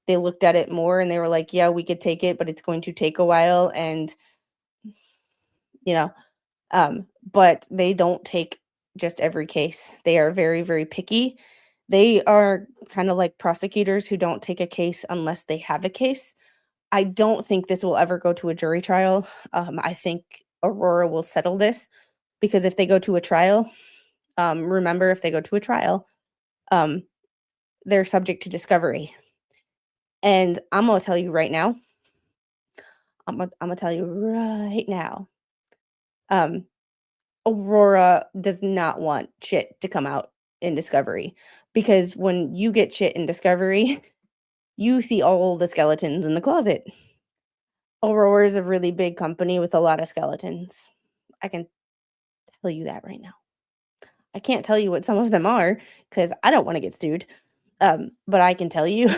they looked at it more and they were like, yeah, we could take it, but it's going to take a while. And, but they don't take just every case. They are very, very picky. They are kind of like prosecutors who don't take a case unless they have a case. I don't think this will ever go to a jury trial. I think Aurora will settle this because if they go to a trial, remember, if they go to a trial, they're subject to discovery. And I'm going to tell you right now, Aurora does not want shit to come out in discovery, because when you get shit in discovery, you see all the skeletons in the closet. Aurora is a really big company with a lot of skeletons. I can tell you that right now. I can't tell you what some of them are because I don't want to get sued. But I can tell you,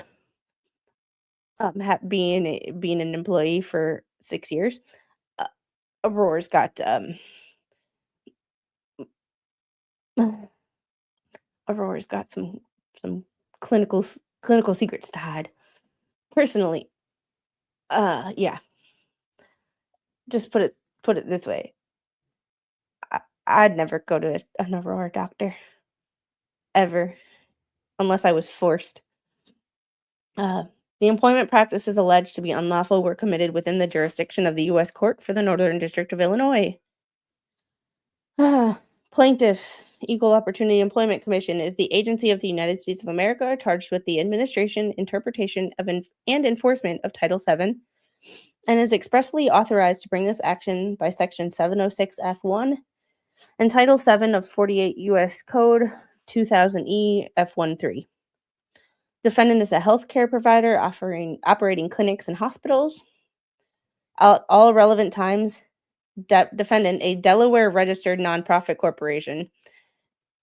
being an employee for 6 years, Aurora's got some clinical secrets to hide. Personally, yeah. Just put it this way. I'd never go to an Aurora doctor ever, unless I was forced. The employment practices alleged to be unlawful were committed within the jurisdiction of the U.S. Court for the Northern District of Illinois. Plaintiff, Equal Opportunity Employment Commission, is the agency of the United States of America charged with the administration, interpretation of and enforcement of Title VII, and is expressly authorized to bring this action by Section 706F1 and Title VII of 48 U.S. Code 2000E F13. Defendant is a healthcare provider operating clinics and hospitals. At all relevant times, defendant, a Delaware registered nonprofit corporation.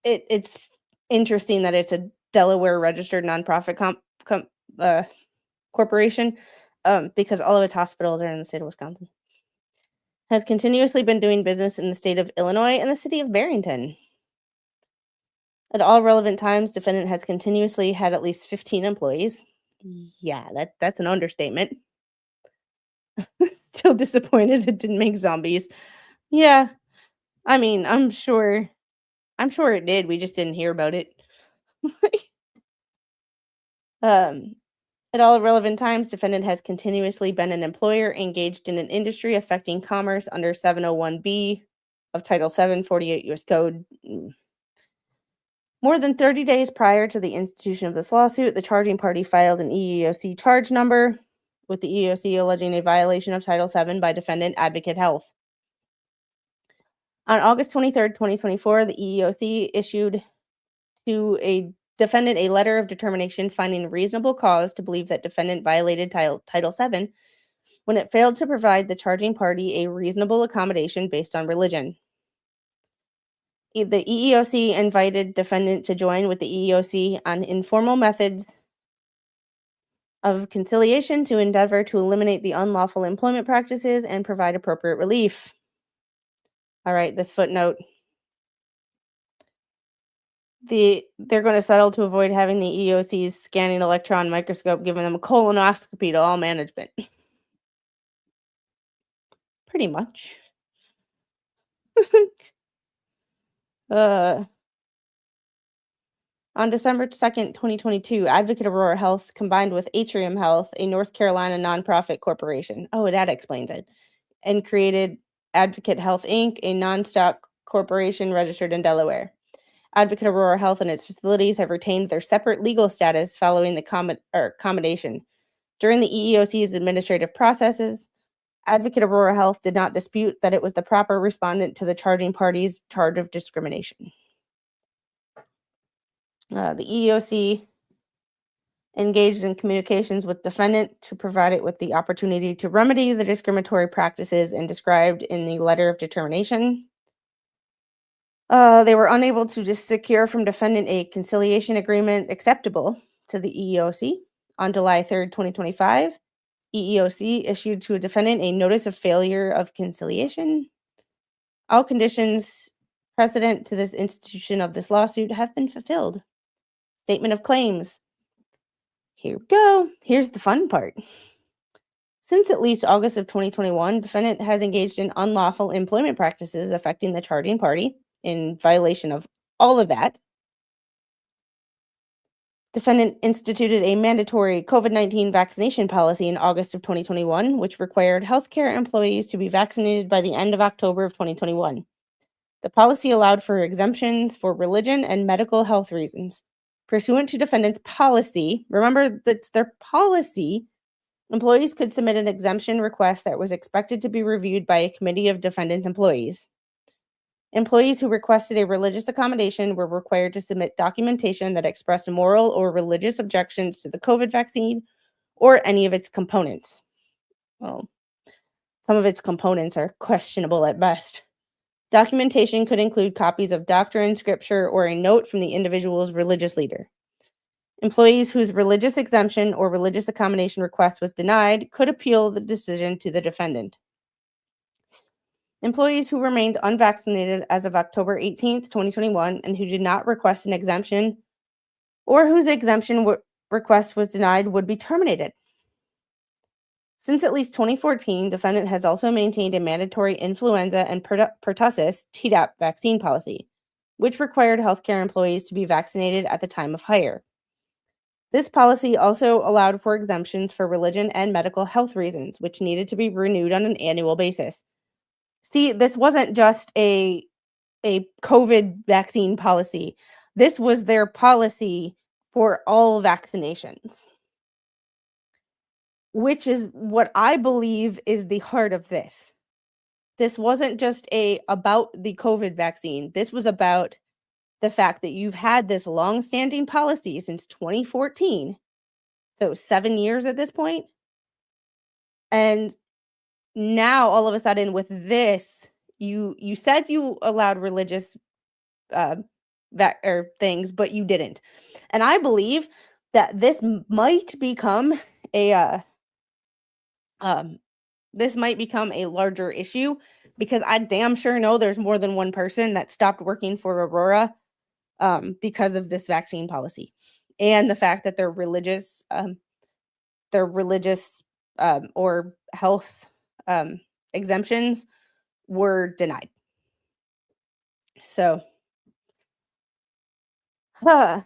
It's interesting that it's a Delaware registered nonprofit corporation, because all of its hospitals are in the state of Wisconsin. Has continuously been doing business in the state of Illinois and the city of Barrington. At all relevant times, defendant has continuously had at least 15 employees. Yeah, that's an understatement. Still disappointed it didn't make zombies. Yeah, I mean, I'm sure it did. We just didn't hear about it. At all relevant times, defendant has continuously been an employer engaged in an industry affecting commerce under 701B of Title VII, 48 U.S. Code. More than 30 days prior to the institution of this lawsuit, the charging party filed an EEOC charge number with the EEOC alleging a violation of Title VII by defendant Advocate Health. On August 23rd, 2024, the EEOC issued to a defendant a letter of determination finding reasonable cause to believe that defendant violated Title VII when it failed to provide the charging party a reasonable accommodation based on religion. The EEOC invited defendant to join with the EEOC on informal methods of conciliation to endeavor to eliminate the unlawful employment practices and provide appropriate relief. All right, this footnote. They're going to settle to avoid having the EEOC's scanning electron microscope giving them a colonoscopy to all management. Pretty much. On December 2nd, 2022, Advocate Aurora Health combined with Atrium Health, a North Carolina nonprofit corporation. Oh, that explains it. And created Advocate Health Inc., a non-stock corporation registered in Delaware. Advocate Aurora Health and its facilities have retained their separate legal status following the accommodation. During the EEOC's administrative processes, Advocate Aurora Health did not dispute that it was the proper respondent to the charging party's charge of discrimination. The EEOC engaged in communications with defendant to provide it with the opportunity to remedy the discriminatory practices and described in the letter of determination. They were unable to secure from defendant a conciliation agreement acceptable to the EEOC. On July 3rd, 2025, EEOC issued to a defendant a notice of failure of conciliation. All conditions precedent to this institution of this lawsuit have been fulfilled. Statement of claims. Here we go. Here's the fun part. Since at least August of 2021, defendant has engaged in unlawful employment practices affecting the charging party. In violation of all of that, defendant instituted a mandatory COVID-19 vaccination policy in August of 2021, which required healthcare employees to be vaccinated by the end of October of 2021. The policy allowed for exemptions for religion and medical health reasons. Pursuant to defendant's policy, remember that's their policy, employees could submit an exemption request that was expected to be reviewed by a committee of defendant employees. Employees who requested a religious accommodation were required to submit documentation that expressed moral or religious objections to the COVID vaccine or any of its components. Well, some of its components are questionable at best. Documentation could include copies of doctrine, scripture, or a note from the individual's religious leader. Employees whose religious exemption or religious accommodation request was denied could appeal the decision to the defendant. Employees who remained unvaccinated as of October 18th, 2021, and who did not request an exemption or whose exemption request was denied would be terminated. Since at least 2014, defendant has also maintained a mandatory influenza and pertussis Tdap vaccine policy, which required healthcare employees to be vaccinated at the time of hire. This policy also allowed for exemptions for religion and medical health reasons, which needed to be renewed on an annual basis. See, this wasn't just a COVID vaccine policy. This was their policy for all vaccinations, which is what I believe is the heart of this. This wasn't just about the COVID vaccine. This was about the fact that you've had this long-standing policy since 2014, so 7 years at this point, and now all of a sudden with this, you said you allowed religious things, but you didn't. And I believe that this might become a larger issue, because I damn sure know there's more than one person that stopped working for Aurora because of this vaccine policy and the fact that their religious or health exemptions were denied. So, The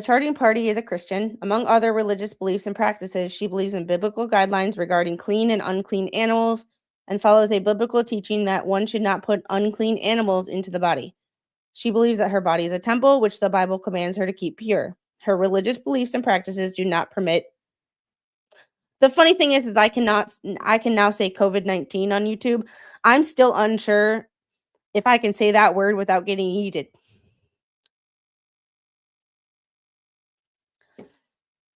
charging party is a Christian. Among other religious beliefs and practices, she believes in biblical guidelines regarding clean and unclean animals and follows a biblical teaching that one should not put unclean animals into the body. She believes that her body is a temple, which the Bible commands her to keep pure. Her religious beliefs and practices do not permit. The funny thing is that I can now say COVID-19 on YouTube. I'm still unsure if I can say that word without getting yeeted.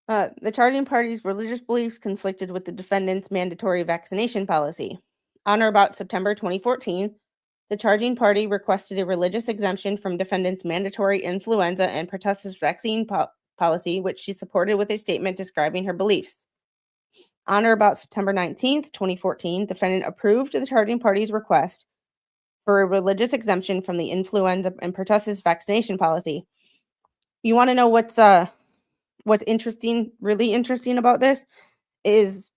The charging party's religious beliefs conflicted with the defendant's mandatory vaccination policy. On or about September 2014, the charging party requested a religious exemption from defendant's mandatory influenza and pertussis vaccine policy, which she supported with a statement describing her beliefs. On or about September 19th, 2014, defendant approved the charging party's request for a religious exemption from the influenza and pertussis vaccination policy. You want to know what's interesting, really interesting about this is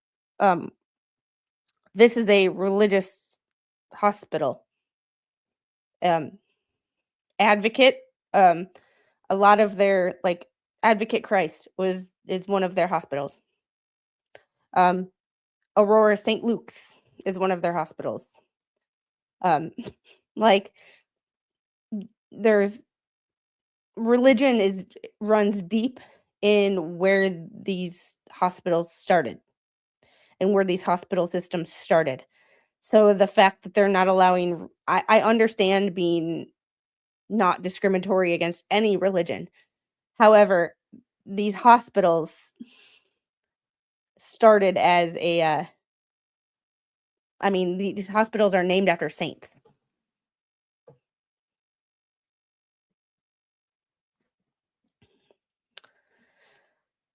this is a religious hospital. Advocate, a lot of their, like, Advocate Christ is one of their hospitals. Aurora St. Luke's is one of their hospitals. Like, there's religion runs deep in where these hospitals started and where these hospital systems started. So the fact that they're not allowing, I understand being not discriminatory against any religion. However, these hospitals started as these hospitals are named after saints.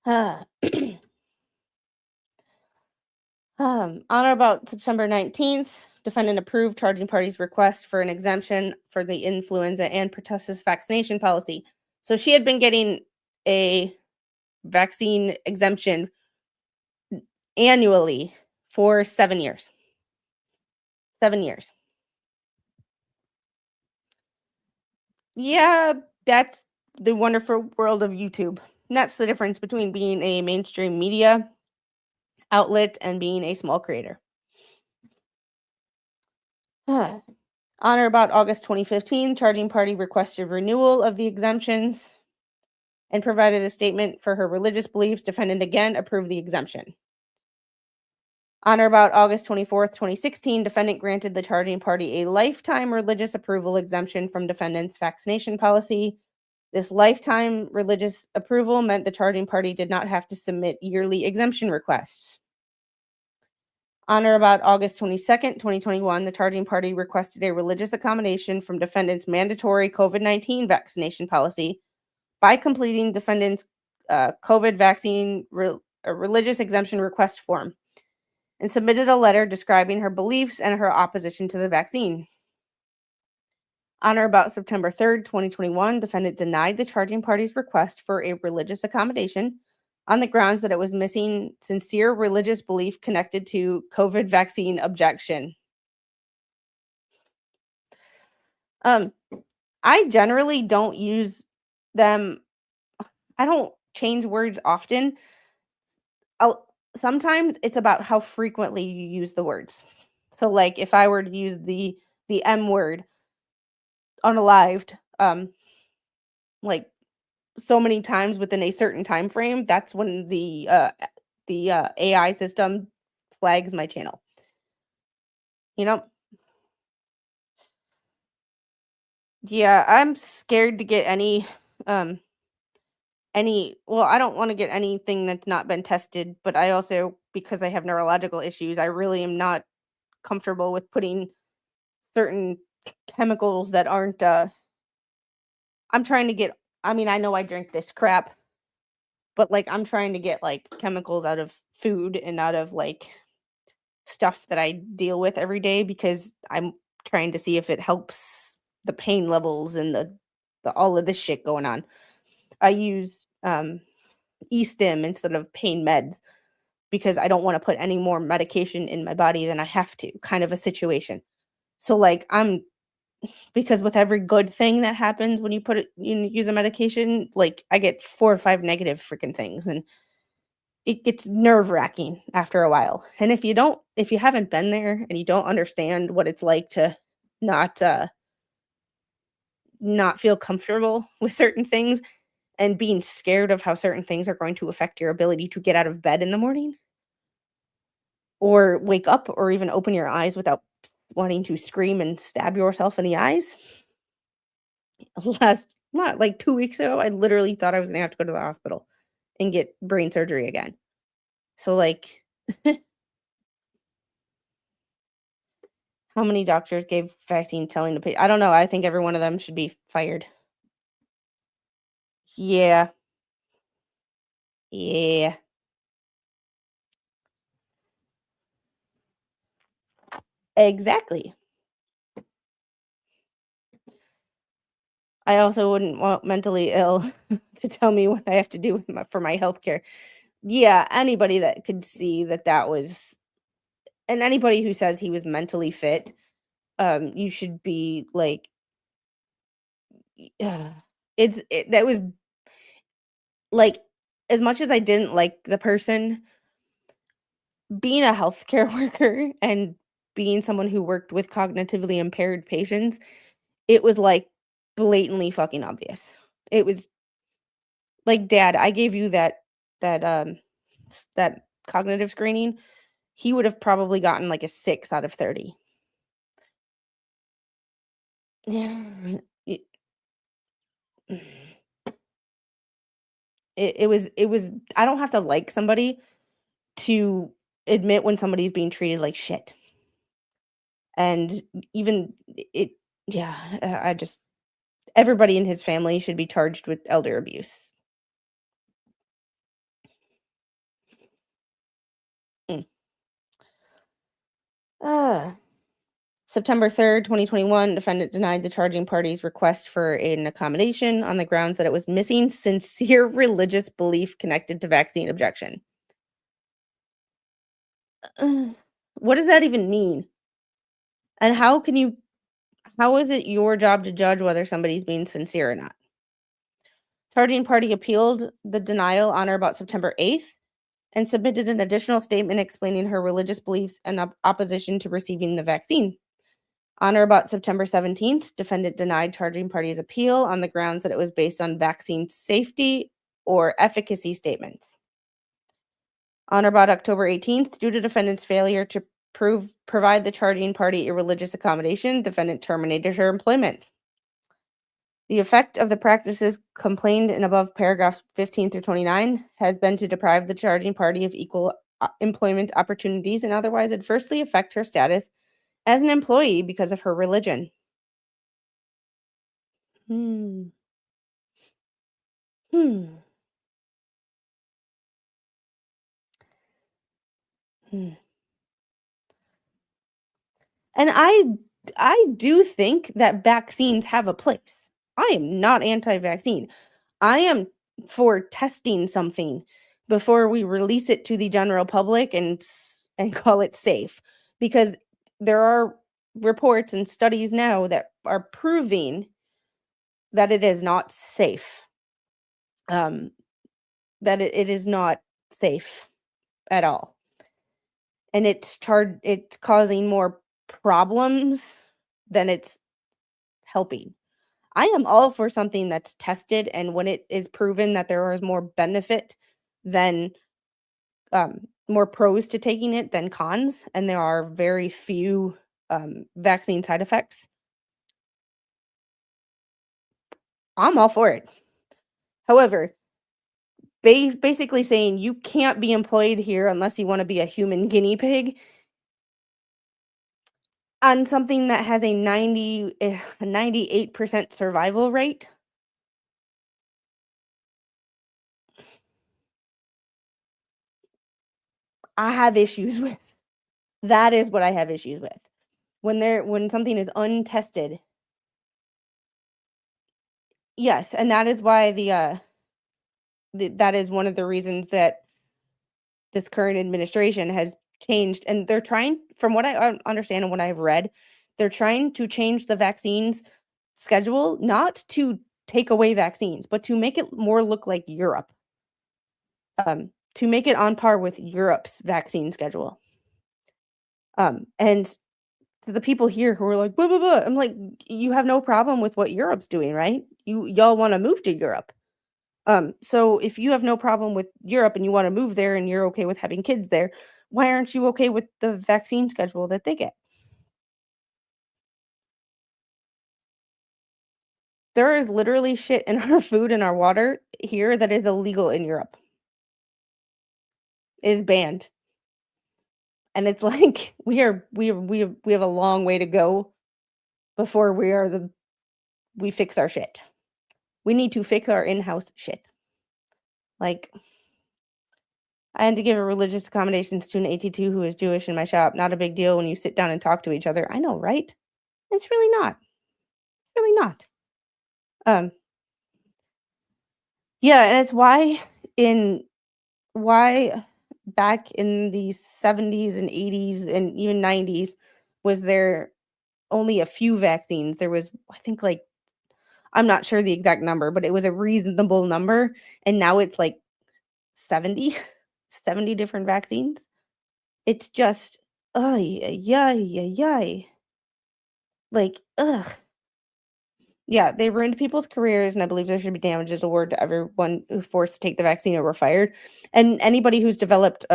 Uh, on or about September 19th, defendant approved charging party's request for an exemption for the influenza and pertussis vaccination policy. So she had been getting a vaccine exemption annually for 7 years. 7 years. Yeah, that's the wonderful world of YouTube. And that's the difference between being a mainstream media outlet and being a small creator. On or about August 2015, charging party requested renewal of the exemptions and provided a statement for her religious beliefs. Defendant again approved the exemption. On or about August 24th, 2016, defendant granted the charging party a lifetime religious approval exemption from defendant's vaccination policy. This lifetime religious approval meant the charging party did not have to submit yearly exemption requests. On or about August 22nd, 2021, the charging party requested a religious accommodation from defendant's mandatory COVID-19 vaccination policy by completing defendant's COVID vaccine religious exemption request form and submitted a letter describing her beliefs and her opposition to the vaccine. On or about September 3rd, 2021, defendant denied the charging party's request for a religious accommodation on the grounds that it was missing sincere religious belief connected to COVID vaccine objection. I generally don't use them. I don't change words often. Sometimes it's about how frequently you use the words. So, like, if I were to use the M word unalived, like so many times within a certain time frame, that's when the AI system flags my channel. Yeah, I'm scared to get I don't want to get anything that's not been tested, but I also, because I have neurological issues, I really am not comfortable with putting certain chemicals that aren't I'm trying to get I know I drink this crap, but like I'm trying to get like chemicals out of food and out of like stuff that I deal with every day because I'm trying to see if it helps the pain levels and the all of this shit going on. I use E-stim instead of pain meds because I don't want to put any more medication in my body than I have to, kind of a situation. So like because with every good thing that happens when you use a medication, like I get 4 or 5 negative freaking things, and it gets nerve-wracking after a while. And if you haven't been there and you don't understand what it's like to not feel comfortable with certain things and being scared of how certain things are going to affect your ability to get out of bed in the morning or wake up or even open your eyes without wanting to scream and stab yourself in the eyes. Like 2 weeks ago, I literally thought I was gonna have to go to the hospital and get brain surgery again. So, like, how many doctors gave vaccine telling the patient? I don't know. I think every one of them should be fired. Yeah. Yeah. Exactly. I also wouldn't want mentally ill to tell me what I have to do for my healthcare. Yeah, anybody that could see that was, and anybody who says he was mentally fit, you should be like, that was like, as much as I didn't like the person, being a healthcare worker and being someone who worked with cognitively impaired patients, it was like blatantly fucking obvious. It was like, "Dad, I gave you that that cognitive screening." He would have probably gotten like a 6 out of 30. Yeah. It it was I don't have to like somebody to admit when somebody's being treated like shit. And even it yeah, I just everybody in his family should be charged with elder abuse. Mm. Ah. September 3rd, 2021, defendant denied the charging party's request for an accommodation on the grounds that it was missing sincere religious belief connected to vaccine objection. Ugh. What does that even mean? And how is it your job to judge whether somebody's being sincere or not? Charging party appealed the denial on or about September 8th and submitted an additional statement explaining her religious beliefs and opposition to receiving the vaccine. On or about September 17th, defendant denied charging party's appeal on the grounds that it was based on vaccine safety or efficacy statements. On or about October 18th, due to defendant's failure to provide the charging party a religious accommodation, defendant terminated her employment. The effect of the practices complained in above paragraphs 15 through 29 has been to deprive the charging party of equal employment opportunities and otherwise adversely affect her status as an employee because of her religion. Hmm. Hmm. Hmm. And I do think that vaccines have a place. I am not anti-vaccine. I am for testing something before we release it to the general public and call it safe, because there are reports and studies now that are proving that it is not safe. Um, that it is not safe at all. And it's causing more problems than it's helping. I am all for something that's tested, and when it is proven that there is more benefit than more pros to taking it than cons, and there are very few vaccine side effects, I'm all for it. However, basically saying you can't be employed here unless you want to be a human guinea pig on something that has a 98% survival rate. I have issues with. That is what I have issues with. When something is untested. Yes, and that is why that is one of the reasons that this current administration has changed, and they're trying, from what I understand and what I've read, they're trying to change the vaccines schedule, not to take away vaccines, but to make it more look like Europe. To make it on par with Europe's vaccine schedule. And to the people here who are like, "Blah, blah, blah," I'm like, "You have no problem with what Europe's doing, right? Y'all wanna move to Europe. So if you have no problem with Europe and you wanna move there and you're okay with having kids there, why aren't you okay with the vaccine schedule that they get?" There is literally shit in our food and our water here that is illegal in Europe, is banned. And it's like, we have a long way to go before we fix our shit. We need to fix our in-house shit. Like, I had to give a religious accommodations to an AT2 who is Jewish in my shop. Not a big deal when you sit down and talk to each other. I know, right? It's really not. Really not. Um, yeah, and it's why back in the 70s and 80s and even 90s was there only a few vaccines. There was, I think, like, I'm not sure the exact number, but it was a reasonable number, and now it's like 70 different vaccines. It's just, ay, ay, ay, ay. Like, ugh. Yeah, they ruined people's careers, and I believe there should be damages awarded to everyone who forced to take the vaccine or were fired. And anybody who's developed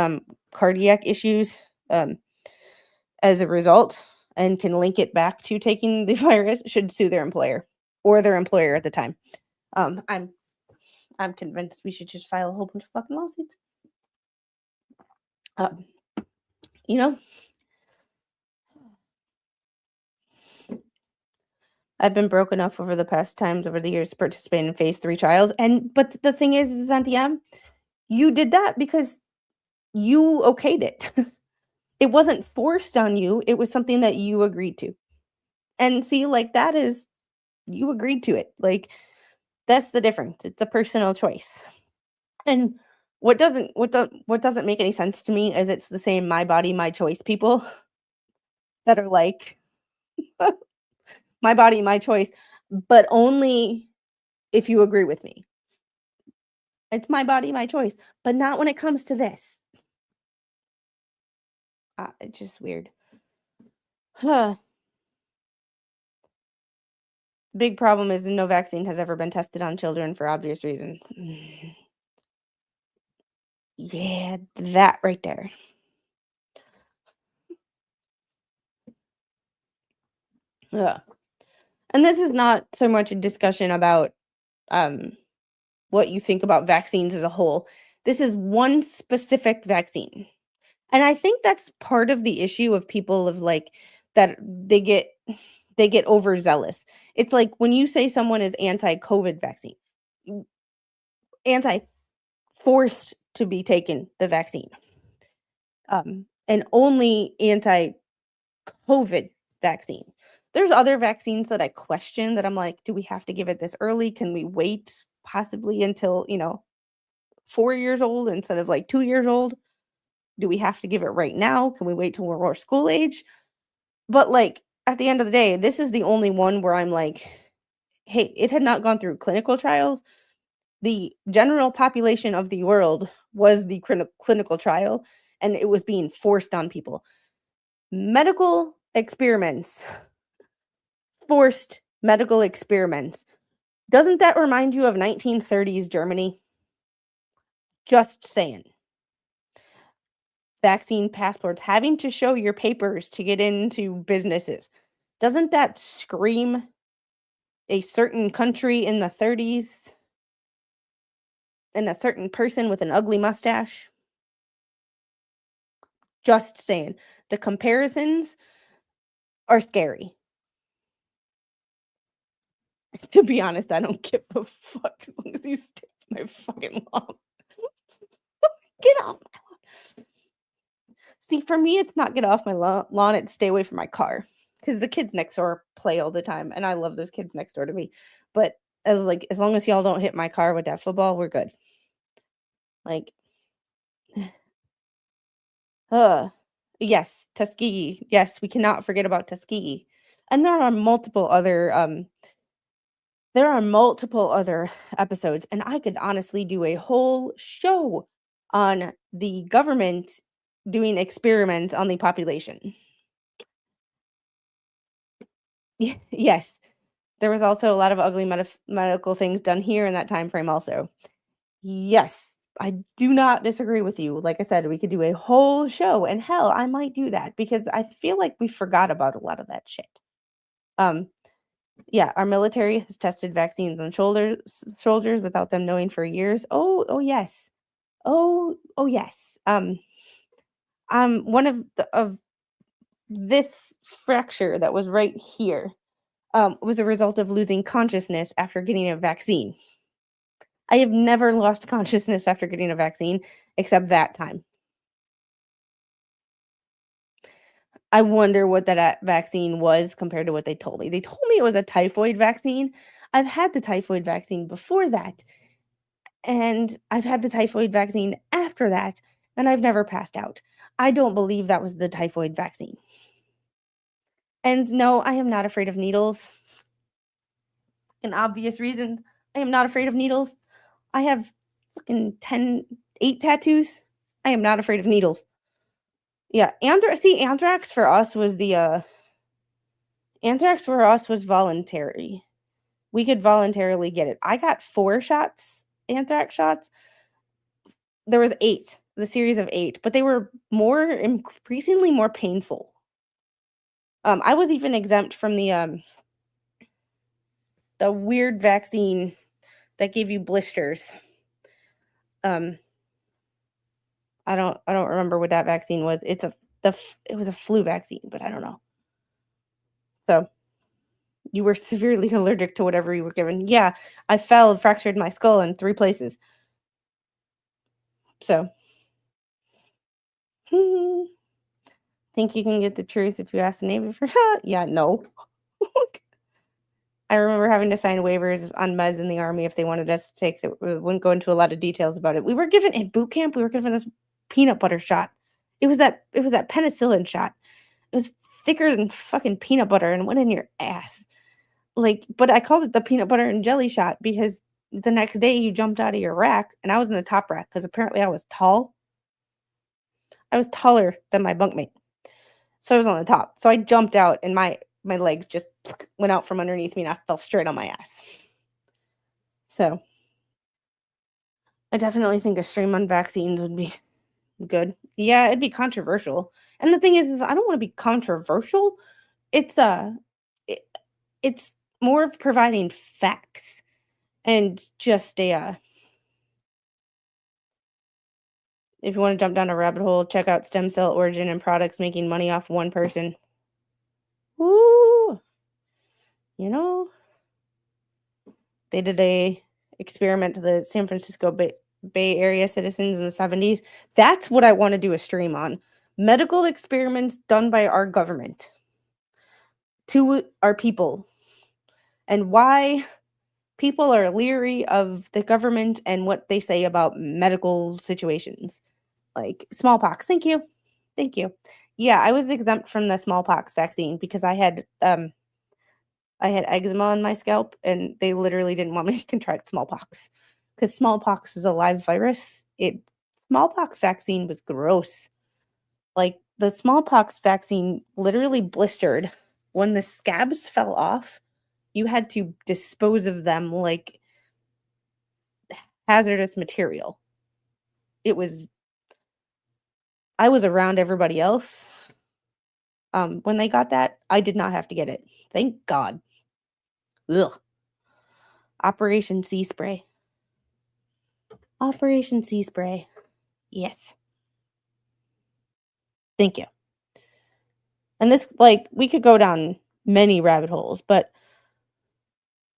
cardiac issues as a result and can link it back to taking the virus should sue their employer or their employer at the time. I'm convinced we should just file a whole bunch of fucking lawsuits. You know, I've been broke enough over the years to participate in phase 3 trials. But the thing is, Santiam, you did that because you okayed it. It wasn't forced on you. It was something that you agreed to. And see, like, that is, you agreed to it. Like, that's the difference. It's a personal choice. And what doesn't make any sense to me is it's the same my body, my choice people that are like, my body, my choice, but only if you agree with me. It's my body, my choice, but not when it comes to this. It's just weird. Huh. The big problem is no vaccine has ever been tested on children for obvious reasons. Yeah, that right there. Yeah. And this is not so much a discussion about what you think about vaccines as a whole. This is one specific vaccine. And I think that's part of the issue of people of like that they get overzealous. It's like when you say someone is anti-COVID vaccine, anti-forced to be taken the vaccine, and only anti-COVID vaccine. There's other vaccines that I question that I'm like, do we have to give it this early? Can we wait possibly until, 4 years old instead of like 2 years old? Do we have to give it right now? Can we wait till we're school age? But like at the end of the day, this is the only one where I'm like, hey, it had not gone through clinical trials. The general population of the world was the clinical trial, and it was being forced on people. Medical experiments, forced medical experiments. Doesn't that remind you of 1930s Germany? Just saying. Vaccine passports, having to show your papers to get into businesses. Doesn't that scream a certain country in the 30s and a certain person with an ugly mustache? Just saying. The comparisons are scary. To be honest, I don't give a fuck as long as you stay off my fucking lawn. Get off my lawn. See, for me, it's not get off my lawn, it's stay away from my car. Because the kids next door play all the time, and I love those kids next door to me. But as long as y'all don't hit my car with that football, we're good. Like, yes, Tuskegee. Yes, we cannot forget about Tuskegee. And there are multiple other episodes, and I could honestly do a whole show on the government doing experiments on the population. Yes, there was also a lot of ugly medical things done here in that time frame also. Yes, I do not disagree with you. Like I said, we could do a whole show, and hell, I might do that because I feel like we forgot about a lot of that shit. Yeah, our military has tested vaccines on soldiers without them knowing for years. Oh yes. Oh yes. One of this fracture that was right here was a result of losing consciousness after getting a vaccine. I have never lost consciousness after getting a vaccine except that time. I wonder what that vaccine was compared to what they told me. They told me it was a typhoid vaccine. I've had the typhoid vaccine before that, and I've had the typhoid vaccine after that, and I've never passed out. I don't believe that was the typhoid vaccine. And no, I am not afraid of needles. fucking obvious reasons. I am not afraid of needles. I have fucking 8 tattoos. I am not afraid of needles. Yeah, anthrax for us was anthrax for us was voluntary. We could voluntarily get it. I got 4 shots, anthrax shots. There was 8, the series of 8, but they were increasingly more painful. I was even exempt from the weird vaccine that gave you blisters. I don't remember what that vaccine was. It was a flu vaccine, but I don't know. So you were severely allergic to whatever you were given. Yeah, I fell and fractured my skull in 3 places. So think you can get the truth if you ask the neighbor for yeah, no. I remember having to sign waivers on meds in the Army if they wanted us to take it. We wouldn't go into a lot of details about it. We were given in boot camp, we were given this peanut butter shot. It was that penicillin shot. It was thicker than fucking peanut butter and went in your ass. Like, but I called it the peanut butter and jelly shot because the next day you jumped out of your rack and I was in the top rack because apparently I was tall. I was taller than my bunkmate. So I was on the top. So I jumped out and my legs just went out from underneath me and I fell straight on my ass. So I definitely think a stream on vaccines would be good. Yeah, it'd be controversial. And the thing is I don't want to be controversial. It's it's more of providing facts and just if you want to jump down a rabbit hole, check out stem cell origin and products making money off one person. Woo! You know, they did a experiment to the San Francisco Bay Area citizens in the 70s. That's what I want to do a stream on. Medical experiments done by our government to our people and why people are leery of the government and what they say about medical situations. Like smallpox. Thank you. Yeah, I was exempt from the smallpox vaccine because I had eczema on my scalp and they literally didn't want me to contract smallpox because smallpox is a live virus. Smallpox vaccine was gross. Like the smallpox vaccine literally blistered. When the scabs fell off, you had to dispose of them like hazardous material. I was around everybody else. When they got that, I did not have to get it. Thank God. Ugh. Operation Sea Spray. Operation Sea Spray. Yes. Thank you. And this, like, we could go down many rabbit holes, but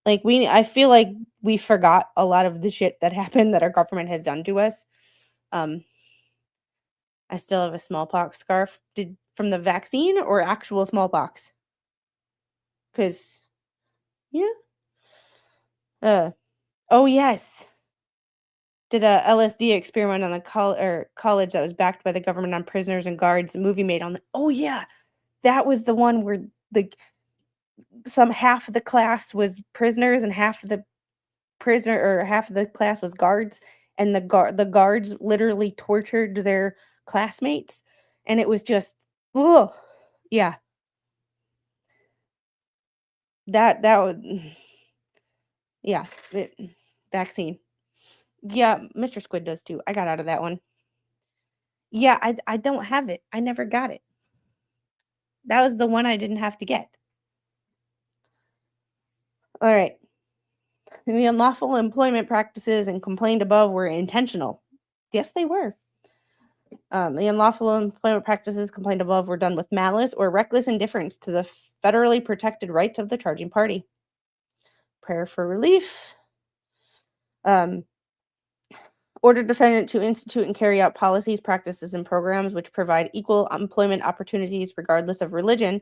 like I feel like we forgot a lot of the shit that happened that our government has done to us. I still have a smallpox scarf. From the vaccine or actual smallpox? Because, yeah. Oh, yes. Did a LSD experiment on the college that was backed by the government on prisoners and guards. A movie made on oh, yeah. That was the one where half of the class was prisoners and half of the class was guards. And the guards literally tortured their classmates. And it was just, oh, yeah. That would, yeah, vaccine. Yeah, Mr. Squid does too. I got out of that one. Yeah, I don't have it. I never got it. That was the one I didn't have to get. All right. The unlawful employment practices and complained above were intentional. Yes, they were. The unlawful employment practices complained above were done with malice or reckless indifference to the federally protected rights of the charging party. Prayer for relief. Order defendant to institute and carry out policies, practices, and programs which provide equal employment opportunities regardless of religion,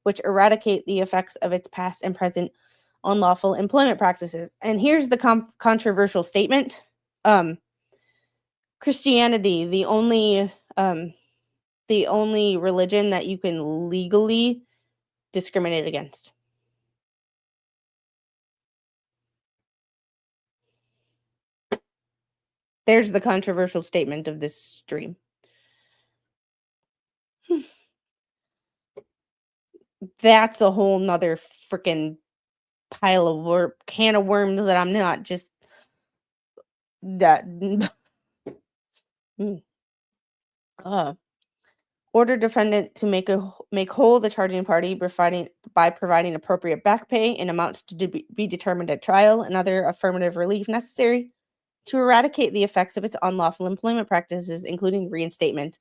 which eradicate the effects of its past and present unlawful employment practices. And here's the controversial statement. Christianity, the only religion that you can legally discriminate against. There's the controversial statement of this stream. That's a whole nother freaking pile of can of worms that I'm not just that order defendant to make whole the charging party by providing appropriate back pay in amounts to be determined at trial and other affirmative relief necessary to eradicate the effects of its unlawful employment practices, including reinstatement.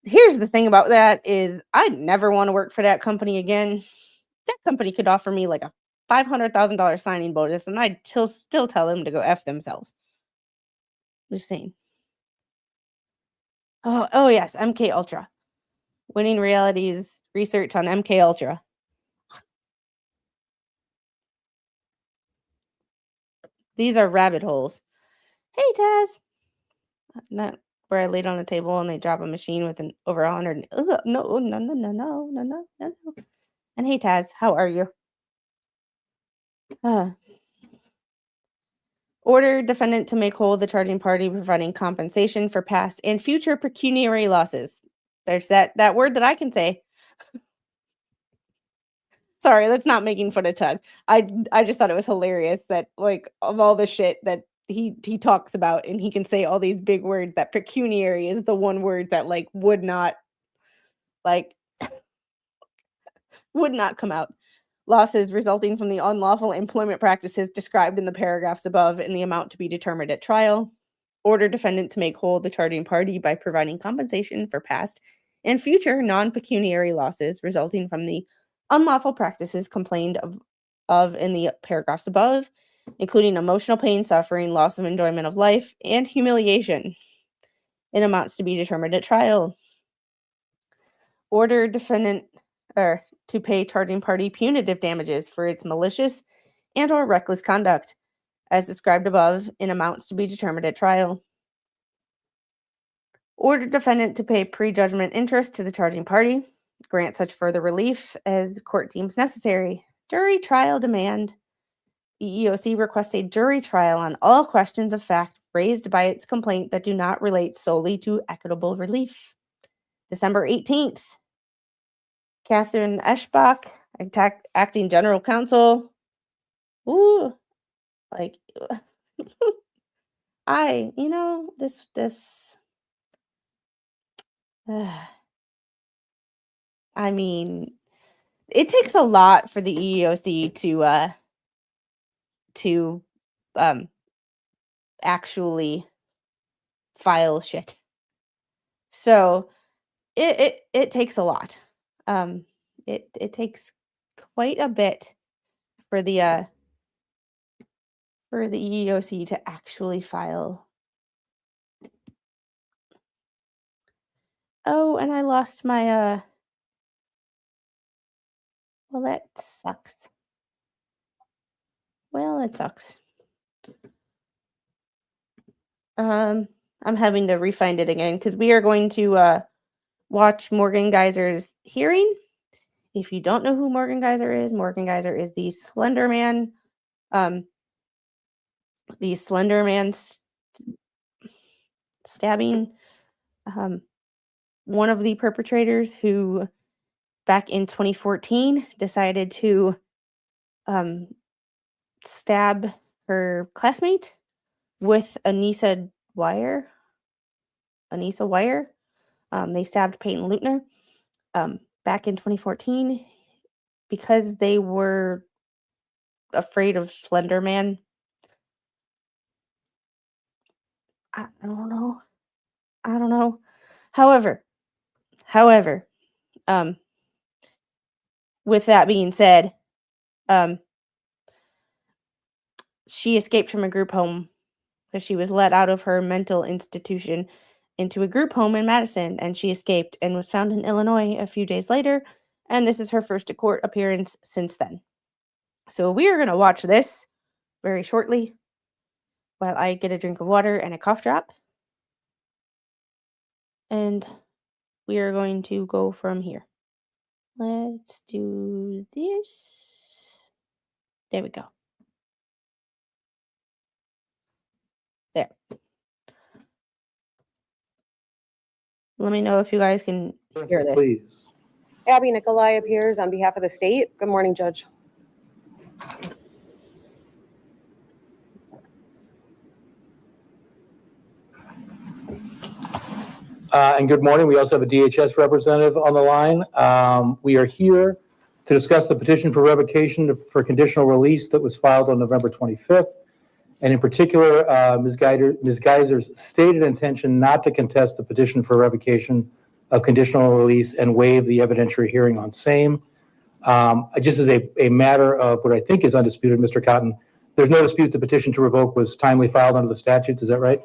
Here's the thing about that is I never want to work for that company again. That company could offer me like a $500,000 signing bonus, and I'd still tell them to go F themselves. Just saying. Oh yes, MK Ultra. Winning Reality's research on MK Ultra. These are rabbit holes. Hey, Taz. Not where I laid on the table and they drop a machine with an over 100. No. And hey, Taz, how are you? Order defendant to make whole the charging party, providing compensation for past and future pecuniary losses. There's that word that I can say. Sorry, that's not making fun of Tug. I just thought it was hilarious that, like, of all the shit that he talks about and he can say all these big words, that pecuniary is the one word that like would not come out. Losses resulting from the unlawful employment practices described in the paragraphs above in the amount to be determined at trial. Order defendant to make whole the charging party by providing compensation for past and future non-pecuniary losses resulting from the unlawful practices complained of in the paragraphs above, including emotional pain, suffering, loss of enjoyment of life, and humiliation in amounts to be determined at trial. Order defendant to pay charging party punitive damages for its malicious and or reckless conduct, as described above, in amounts to be determined at trial. Order defendant to pay prejudgment interest to the charging party, grant such further relief as the court deems necessary. Jury trial demand. EEOC requests a jury trial on all questions of fact raised by its complaint that do not relate solely to equitable relief. December 18th. Catherine Eschbach, acting general counsel. Ooh, like, I mean, it takes a lot for the EEOC to actually file shit. So it takes a lot. It takes quite a bit for the EEOC to actually file. Oh, and I lost my well, that sucks. Well, it sucks. I'm having to refind it again because we are going to watch Morgan Geyser's hearing. If you don't know who Morgan Geyser is the Slender Man, stabbing, one of the perpetrators who back in 2014 decided to stab her classmate with Anissa wire. They stabbed Peyton Leutner back in 2014 because they were afraid of Slender Man. I don't know. However, with that being said, she escaped from a group home because she was let out of her mental institution into a group home in Madison, and she escaped and was found in Illinois a few days later, and this is her first court appearance since then. So we are going to watch this very shortly while I get a drink of water and a cough drop, and we are going to go from here. Let's do this. There we go. There. Let me know if you guys can hear this. Please. Abby Nikolai appears on behalf of the state. Good morning, Judge. And good morning. We also have a DHS representative on the line. We are here to discuss the petition for revocation for conditional release that was filed on November 25th. And in particular, Ms. Geiser's stated intention not to contest the petition for revocation of conditional release and waive the evidentiary hearing on same. Just as a matter of what I think is undisputed, Mr. Cotton, there's no dispute the petition to revoke was timely filed under the statutes. Is that right?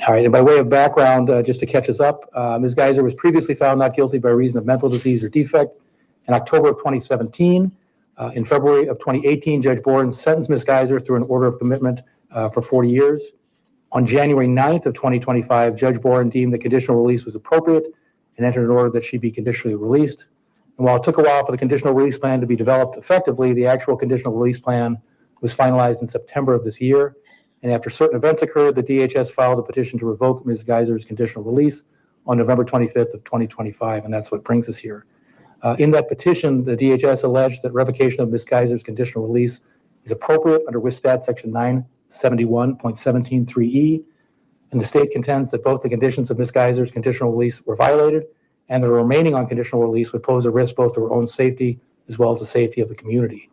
All right, and by way of background, just to catch us up, Ms. Geiser was previously found not guilty by reason of mental disease or defect in October of 2017. In February of 2018, Judge Boren sentenced Ms. Geiser through an order of commitment for 40 years. On January 9th of 2025, Judge Boren deemed the conditional release was appropriate and entered an order that she be conditionally released. And while it took a while for the conditional release plan to be developed effectively, the actual conditional release plan was finalized in September of this year. And after certain events occurred, the DHS filed a petition to revoke Ms. Geiser's conditional release on November 25th of 2025, and that's what brings us here. In that petition, the DHS alleged that revocation of Ms. Geiser's conditional release is appropriate under WSStat section 971.173E, and the state contends that both the conditions of Ms. Geiser's conditional release were violated, and that remaining on conditional release would pose a risk both to her own safety as well as the safety of the community.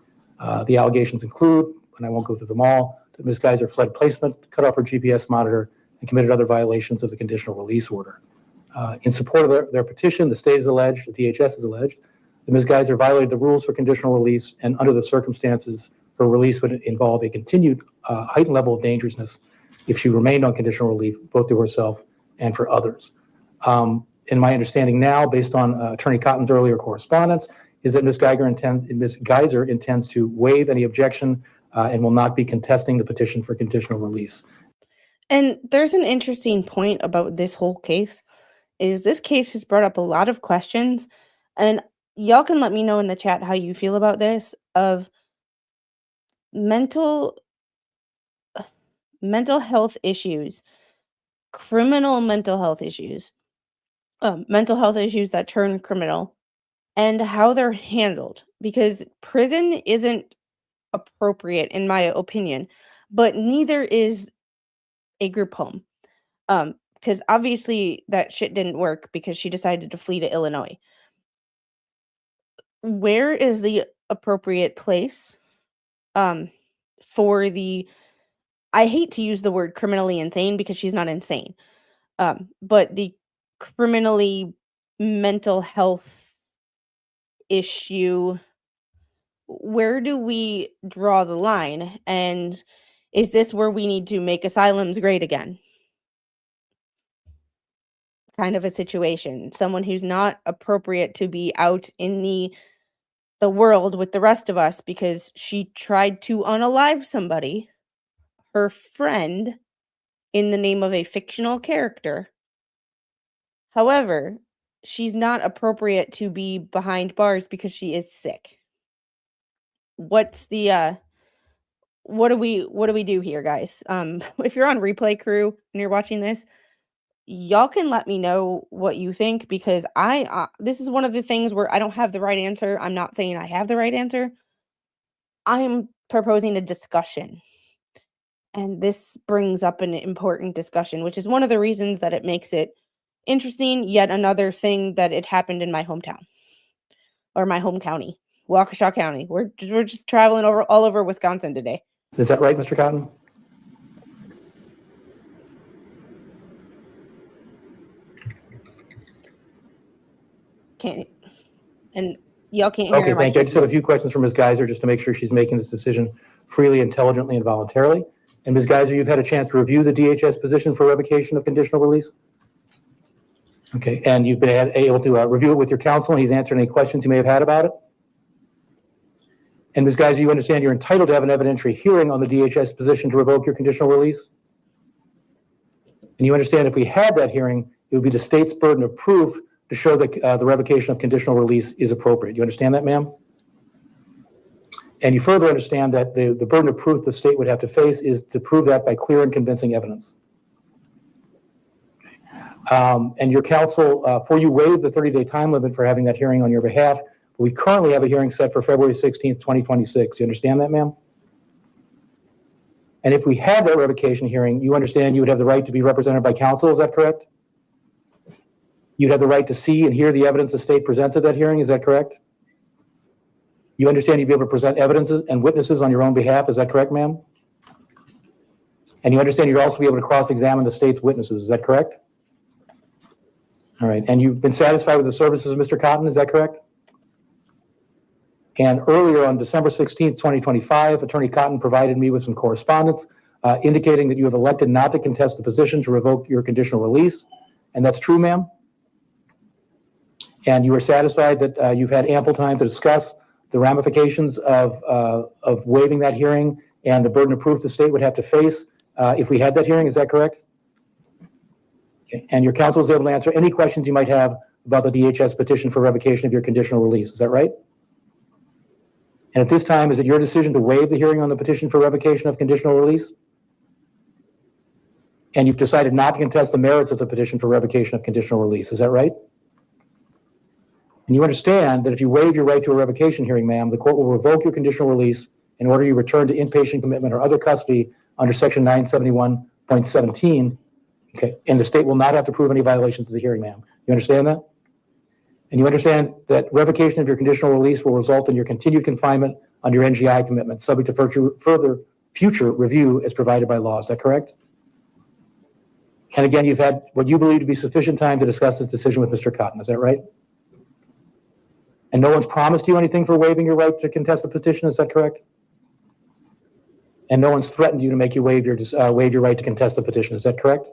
The allegations include, and I won't go through them all, that Ms. Geiser fled placement, cut off her GPS monitor, and committed other violations of the conditional release order. In support of their petition, the state has alleged, the DHS has alleged, that Ms. Geiser violated the rules for conditional release, and under the circumstances, her release would involve a continued heightened level of dangerousness if she remained on conditional relief, both to herself and for others. In my understanding now, based on Attorney Cotton's earlier correspondence, is that Ms. Geiser intends to waive any objection and will not be contesting the petition for conditional release. And there's an interesting point about this whole case, is this case has brought up a lot of questions, and y'all can let me know in the chat how you feel about this, of mental health issues, criminal mental health issues that turn criminal, and how they're handled, because prison isn't appropriate in my opinion, but neither is a group home, because obviously that shit didn't work because she decided to flee to Illinois. Where is the appropriate place for the, I hate to use the word criminally insane because she's not insane, but the criminally mental health issue, where do we draw the line? And is this where we need to make asylums great again? Kind of a situation. Someone who's not appropriate to be out in the world with the rest of us because she tried to unalive somebody, her friend, in the name of a fictional character. However, she's not appropriate to be behind bars because she is sick. What's the what do we do here, guys? If you're on replay crew and you're watching this, y'all can let me know what you think, because I this is one of the things where I don't have the right answer. I'm not saying I have the right answer. I'm proposing a discussion. And this brings up an important discussion, which is one of the reasons that it makes it interesting, yet another thing that it happened in my hometown, or my home county, Waukesha County. We're just traveling all over Wisconsin today. Is that right, Mr. Cotton? And y'all can't hear. Okay, thank you. I just have a few questions for Ms. Geiser just to make sure she's making this decision freely, intelligently, and voluntarily. And Ms. Geiser, you've had a chance to review the DHS position for revocation of conditional release? Okay, and you've been able to review it with your counsel, and he's answered any questions you may have had about it? And Ms. Geiser, you understand you're entitled to have an evidentiary hearing on the DHS position to revoke your conditional release? And you understand if we had that hearing, it would be the state's burden of proof to show that the revocation of conditional release is appropriate. You understand that, ma'am? And you further understand that the burden of proof the state would have to face is to prove that by clear and convincing evidence. And your counsel for you waived the 30-day time limit for having that hearing on your behalf. We currently have a hearing set for February 16th, 2026. You understand that, ma'am? And if we had that revocation hearing, you understand you would have the right to be represented by counsel, is that correct? You'd have the right to see and hear the evidence the state presents at that hearing, is that correct? You understand you'd be able to present evidences and witnesses on your own behalf, is that correct, ma'am? And you understand you'd also be able to cross-examine the state's witnesses, is that correct? All right, and you've been satisfied with the services of Mr. Cotton, is that correct? And earlier on December 16th, 2025, Attorney Cotton provided me with some correspondence indicating that you have elected not to contest the position to revoke your conditional release. And that's true, ma'am? And you are satisfied that you've had ample time to discuss the ramifications of waiving that hearing and the burden of proof the state would have to face if we had that hearing, is that correct? Okay. And your counsel is able to answer any questions you might have about the DHS petition for revocation of your conditional release, is that right? And at this time, is it your decision to waive the hearing on the petition for revocation of conditional release? And you've decided not to contest the merits of the petition for revocation of conditional release, is that right? And you understand that if you waive your right to a revocation hearing, ma'am, the court will revoke your conditional release and order you returned to inpatient commitment or other custody under section 971.17, okay? And the state will not have to prove any violations of the hearing, ma'am. You understand that? And you understand that revocation of your conditional release will result in your continued confinement on your NGI commitment, subject to further future review as provided by law. Is that correct? And again, you've had what you believe to be sufficient time to discuss this decision with Mr. Cotton. Is that right? And no one's promised you anything for waiving your right to contest the petition. Is that correct? And no one's threatened you to make you waive your right to contest the petition. Is that correct?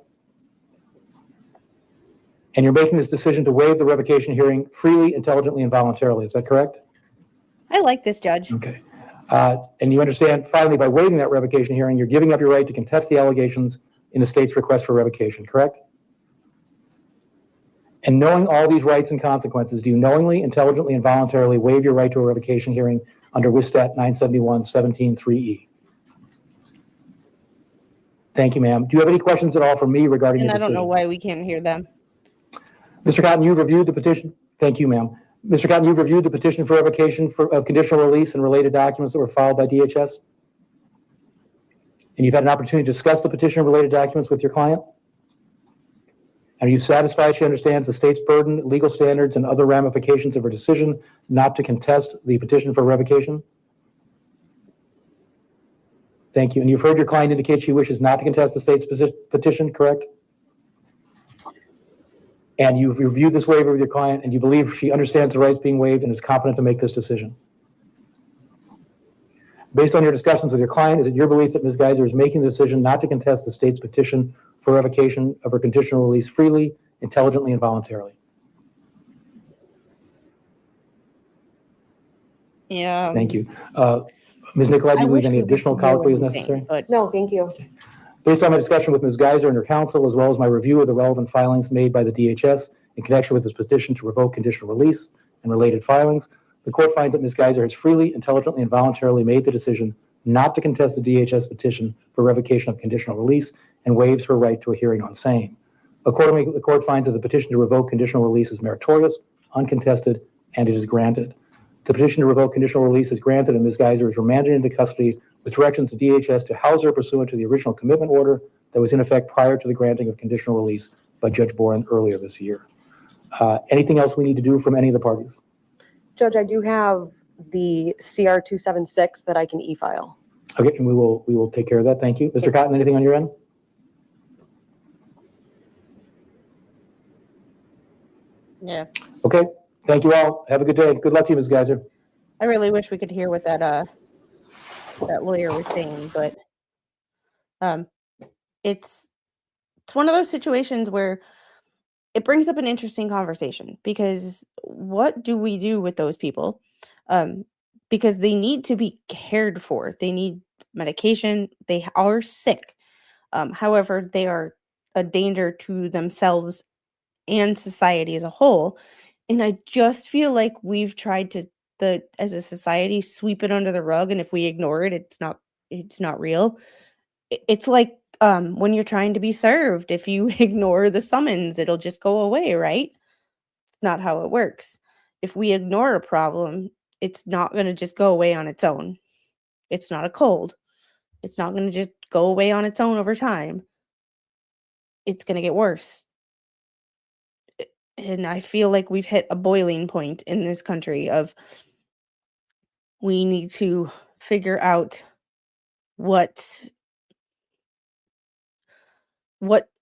And you're making this decision to waive the revocation hearing freely, intelligently, and voluntarily. Is that correct? I like this, Judge. Okay. And you understand, finally, by waiving that revocation hearing, you're giving up your right to contest the allegations in the state's request for revocation, correct? And knowing all these rights and consequences, do you knowingly, intelligently, and voluntarily waive your right to a revocation hearing under WISTAT 971.17.3e? Thank you, ma'am. Do you have any questions at all for me regarding And the I decision? don't know why we can't hear them. Mr. Cotton, you've reviewed the petition. Thank you, ma'am. Mr. Cotton, you've reviewed the petition for revocation of conditional release and related documents that were filed by DHS? And you've had an opportunity to discuss the petition and related documents with your client? Are you satisfied she understands the state's burden, legal standards, and other ramifications of her decision not to contest the petition for revocation? Thank you. And you've heard your client indicate she wishes not to contest the state's petition, correct? And you've reviewed this waiver with your client, and you believe she understands the rights being waived and is competent to make this decision. Based on your discussions with your client, is it your belief that Ms. Geiser is making the decision not to contest the state's petition for revocation of her conditional release freely, intelligently, and voluntarily? Yeah. Thank you. Ms. Nicolai, do I you wish believe any we could additional hear colloquy is what he's saying, necessary? but No, thank you. Based on my discussion with Ms. Geiser and her counsel, as well as my review of the relevant filings made by the DHS in connection with this petition to revoke conditional release and related filings, the court finds that Ms. Geiser has freely, intelligently, and voluntarily made the decision not to contest the DHS petition for revocation of conditional release and waives her right to a hearing on same. Accordingly, the court finds that the petition to revoke conditional release is meritorious, uncontested, and it is granted. The petition to revoke conditional release is granted, and Ms. Geiser is remanded into custody with directions to DHS to house her pursuant to the original commitment order that was in effect prior to the granting of conditional release by Judge Boren earlier this year. Anything else we need to do from any of the parties? Judge, I do have the CR 276 that I can e-file. Okay, and we will take care of that. Thank you. Mr. Cotton, anything on your end? yeah. Okay, thank you all. Have a good day. Good luck to you, Ms. Geiser. I really wish we could hear what that lawyer was saying, but it's one of those situations where it brings up an interesting conversation, because what do we do with those people? Because they need to be cared for. They need medication. They are sick. However, they are a danger to themselves and society as a whole. And I just feel like we've tried to, as a society, sweep it under the rug, and if we ignore it, it's not real. It's like When you're trying to be served, if you ignore the summons, it'll just go away, right? It's not how it works. If we ignore a problem, it's not going to just go away on its own. It's not a cold. It's not going to just go away on its own over time. It's going to get worse. And I feel like we've hit a boiling point in this country of we need to figure out what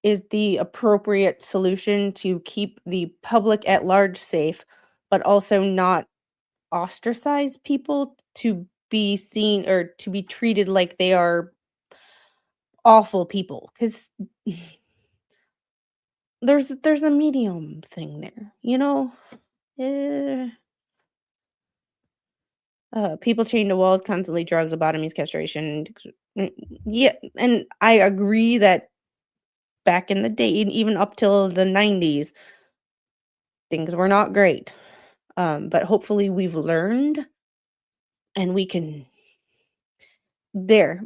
is the appropriate solution to keep the public at large safe, but also not ostracize people to be seen or to be treated like they are awful people, because there's a medium thing there, you know. Eh, people chained to walls, constantly drugs, lobotomies, castration. Yeah, and I agree that back in the day, and even up till the 90s, things were not great. But hopefully we've learned and we can there.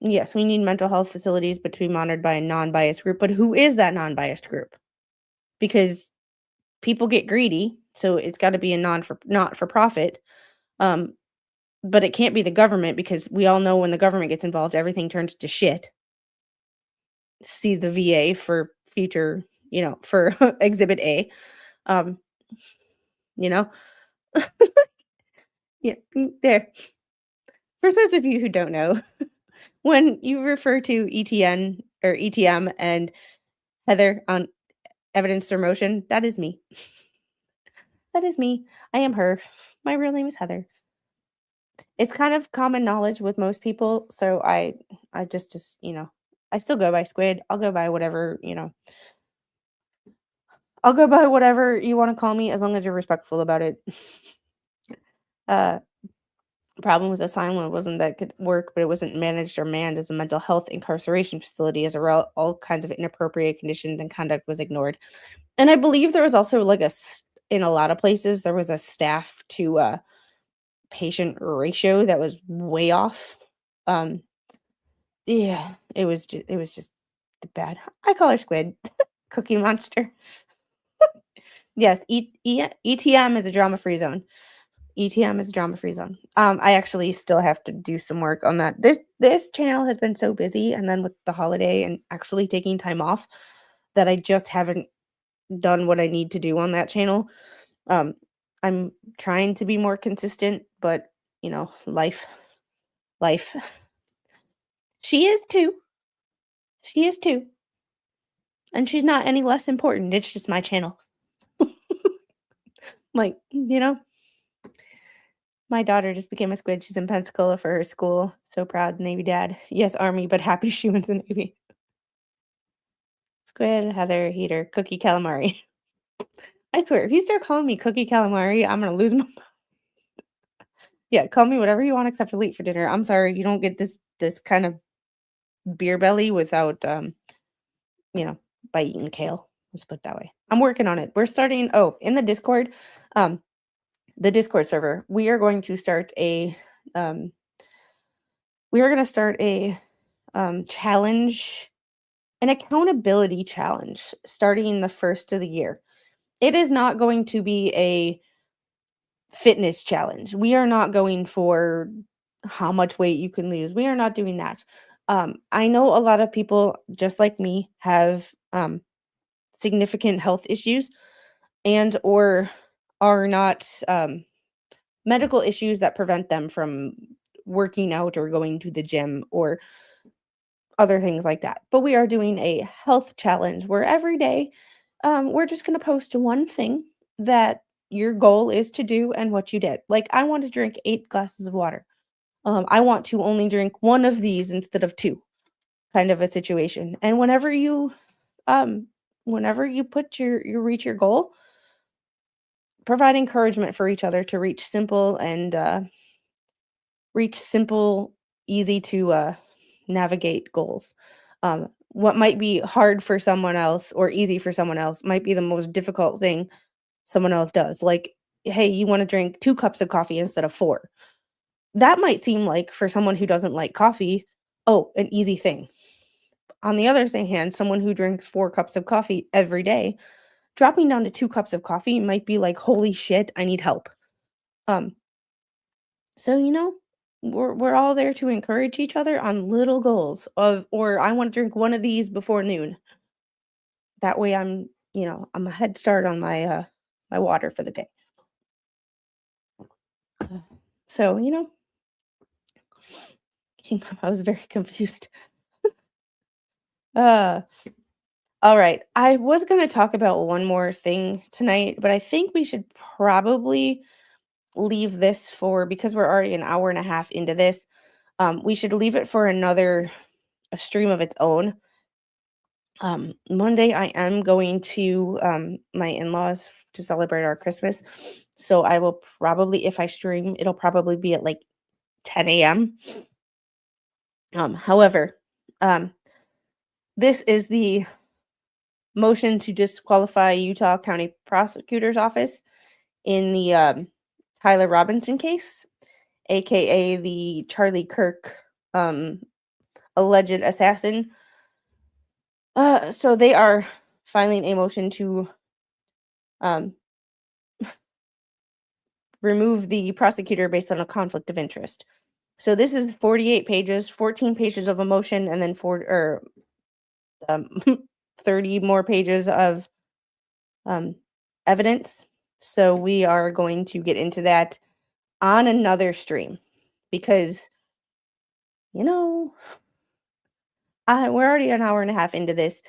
Yes, we need mental health facilities, but to be monitored by a non-biased group. But who is that non-biased group? Because people get greedy, so it's got to be a not for profit. But it can't be the government, because we all know when the government gets involved, everything turns to shit. See the VA for future, for Exhibit A. You know, yeah, there. For those of you who don't know, when you refer to ETN or ETM and Heather on evidence or motion, that is me. That is me. I am her. My real name is Heather. It's kind of common knowledge with most people, so I just I still go by Squid. I'll go by whatever, I'll go by whatever you want to call me, as long as you're respectful about it. Problem with Asylum wasn't that it could work, but it wasn't managed or manned as a mental health incarceration facility. As a result, all kinds of inappropriate conditions and conduct was ignored. And I believe there was also in a lot of places, there was a staff to patient ratio that was way off. Yeah, it was just bad. I call her Squid. Cookie Monster. Yes, ETM is a drama-free zone. ETM is a drama-free zone. I actually still have to do some work on that. This channel has been so busy, and then with the holiday and actually taking time off, that I just haven't done what I need to do on that channel. I'm trying to be more consistent, but life. She is too. She is too. And she's not any less important. It's just my channel. Like, my daughter just became a Squid. She's in Pensacola for her school. So proud, Navy dad. Yes, Army, but happy she went to the Navy. Squid, Heather, Heater, Cookie Calamari. I swear, if you start calling me Cookie Calamari, I'm gonna lose my mind. Yeah, call me whatever you want except to eat for dinner. I'm sorry, you don't get this kind of beer belly without by eating kale. Let's put it that way. I'm working on it. We're starting in the Discord, the Discord server. We are going to start a challenge, an accountability challenge starting the first of the year. It is not going to be a fitness challenge. We are not going for how much weight you can lose. We are not doing that. I know a lot of people, just like me, have significant health issues and or are not medical issues that prevent them from working out or going to the gym or other things like that. But we are doing a health challenge where every day we're just going to post one thing that your goal is to do and what you did. Like, I want to drink 8 glasses of water. I want to only drink one of these instead of 2, kind of a situation. And whenever you put you reach your goal, provide encouragement for each other to reach simple, easy to navigate goals. What might be hard for someone else or easy for someone else might be the most difficult thing someone else does. Like, hey, you want to drink 2 cups of coffee instead of 4. That might seem like, for someone who doesn't like coffee, an easy thing. On the other hand, someone who drinks 4 cups of coffee every day, dropping down to 2 cups of coffee might be like, "Holy shit, I need help." Um, so, we're all there to encourage each other on little goals or I wanna drink one of these before noon. That way I'm a head start on my water for the day. So, King Mom, I was very confused. Uh, all right. I was gonna talk about one more thing tonight, but I think we should probably leave this for because we're already an hour and a half into this. We should leave it for a stream of its own. Monday I am going to my in-laws to celebrate our Christmas. So I will probably, if I stream, it'll probably be at like 10 a.m. However, this is the motion to disqualify Utah County Prosecutor's Office in the Tyler Robinson case, aka the Charlie Kirk alleged assassin. So they are filing a motion to remove the prosecutor based on a conflict of interest. So this is 48 pages, 14 pages of a motion, and then 30 more pages of evidence. So we are going to get into that on another stream because, we're already an hour and a half into this,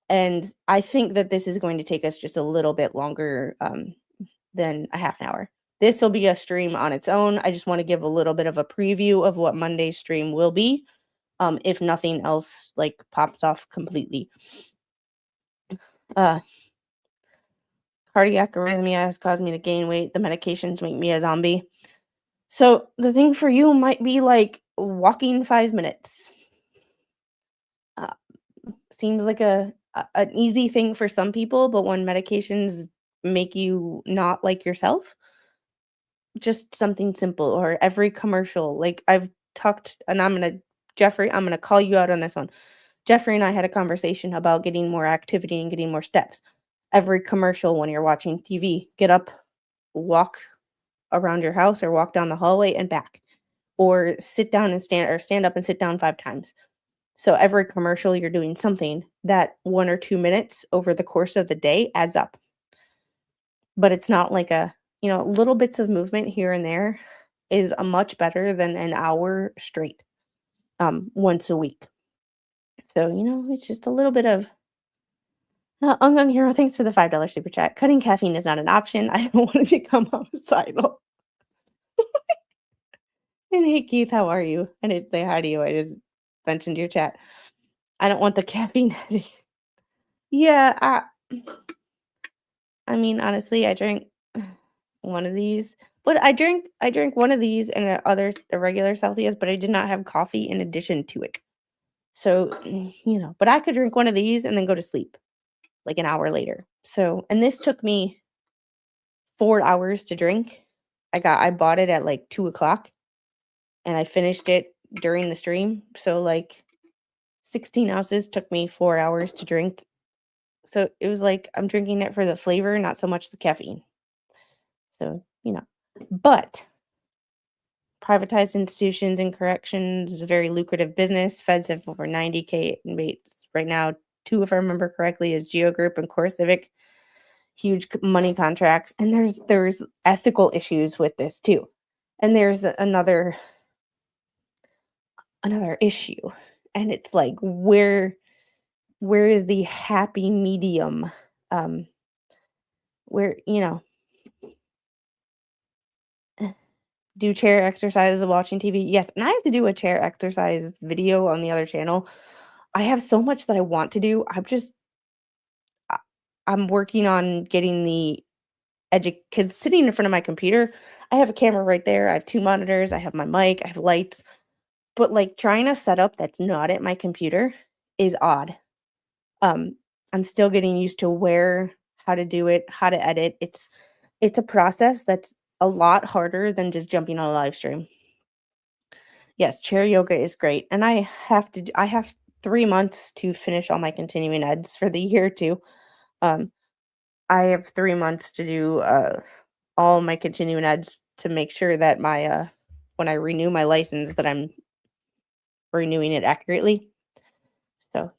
and I think that this is going to take us just a little bit longer than a half an hour. This will be a stream on its own. I just want to give a little bit of a preview of what Monday's stream will be, if nothing else like pops off completely. Cardiac arrhythmia has caused me to gain weight. The medications make me a zombie. So the thing for you might be like walking 5 minutes. Seems like an easy thing for some people, but when medications make you not like yourself, just something simple. Or every commercial, like I've talked, and I'm gonna call you out on this one. Jeffrey and I had a conversation about getting more activity and getting more steps. Every commercial when you're watching TV, get up, walk around your house or walk down the hallway and back, or sit down and stand up and sit down 5 times. So every commercial you're doing something that 1 or 2 minutes over the course of the day adds up. But it's not like little bits of movement here and there is a much better than an hour straight once a week. So, it's just a little bit of Ungung Hero, thanks for the $5 super chat. Cutting caffeine is not an option. I don't want to become homicidal. And hey, Keith, how are you? I didn't say hi to you. I just mentioned your chat. I don't want the caffeine headache. Yeah, I mean, honestly, I drank one of these, but I drank one of these and a regular Celsius, but I did not have coffee in addition to it. So, but I could drink one of these and then go to sleep like an hour later. So, and this took me 4 hours to drink. I bought it at like 2:00 and I finished it during the stream. So like 16 ounces took me 4 hours to drink. So it was like I'm drinking it for the flavor, not so much the caffeine. So, but privatized institutions and corrections is a very lucrative business. Feds have over 90K inmates right now. 2, if I remember correctly, is Geo Group and Core Civic. Huge money contracts. And there's ethical issues with this too. And there's another issue. And it's like, where is the happy medium? Where, do chair exercises while watching TV? Yes, and I have to do a chair exercise video on the other channel. I have so much that I want to do. I'm working on getting the because sitting in front of my computer, I have a camera right there. I have 2 monitors. I have my mic. I have lights. But like trying a setup that's not at my computer is odd. I'm still getting used to how to do it, how to edit. It's a process that's a lot harder than just jumping on a live stream. Yes, chair yoga is great. And I have 3 months to finish all my continuing eds for the year too. I have 3 months to do all my continuing eds to make sure that my when I renew my license that I'm renewing it accurately. So,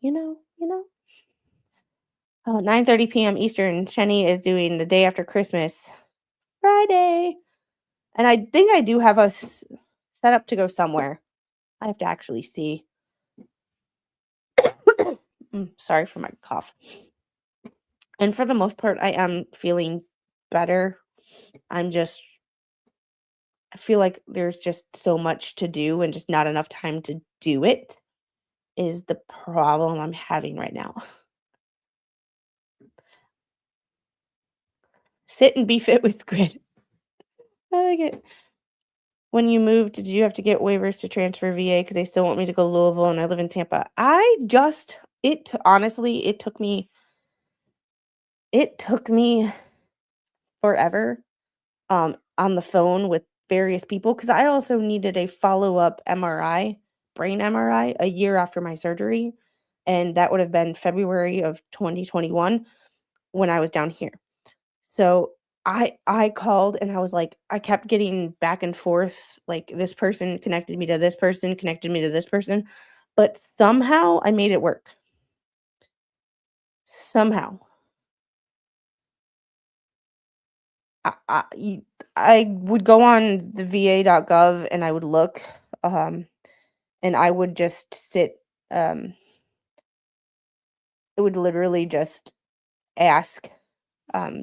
9:30 p.m. Eastern, Shenny is doing the day after Christmas, Friday. And I think I do have us set up to go somewhere. I have to actually see. Sorry for my cough. And for the most part, I am feeling better. I feel like there's just so much to do and just not enough time to do it is the problem I'm having right now. Sit and be fit with Squid. I like it. When you moved, did you have to get waivers to transfer VA because they still want me to go to Louisville and I live in Tampa? Honestly, it took me forever on the phone with various people because I also needed a follow-up MRI, brain MRI, a year after my surgery, and that would have been February of 2021 when I was down here. So I called and I was like, I kept getting back and forth, like this person connected me to this person, connected me to this person, but somehow I made it work. Somehow. I would go on the va.gov and I would look, and I would just sit, it would literally just ask,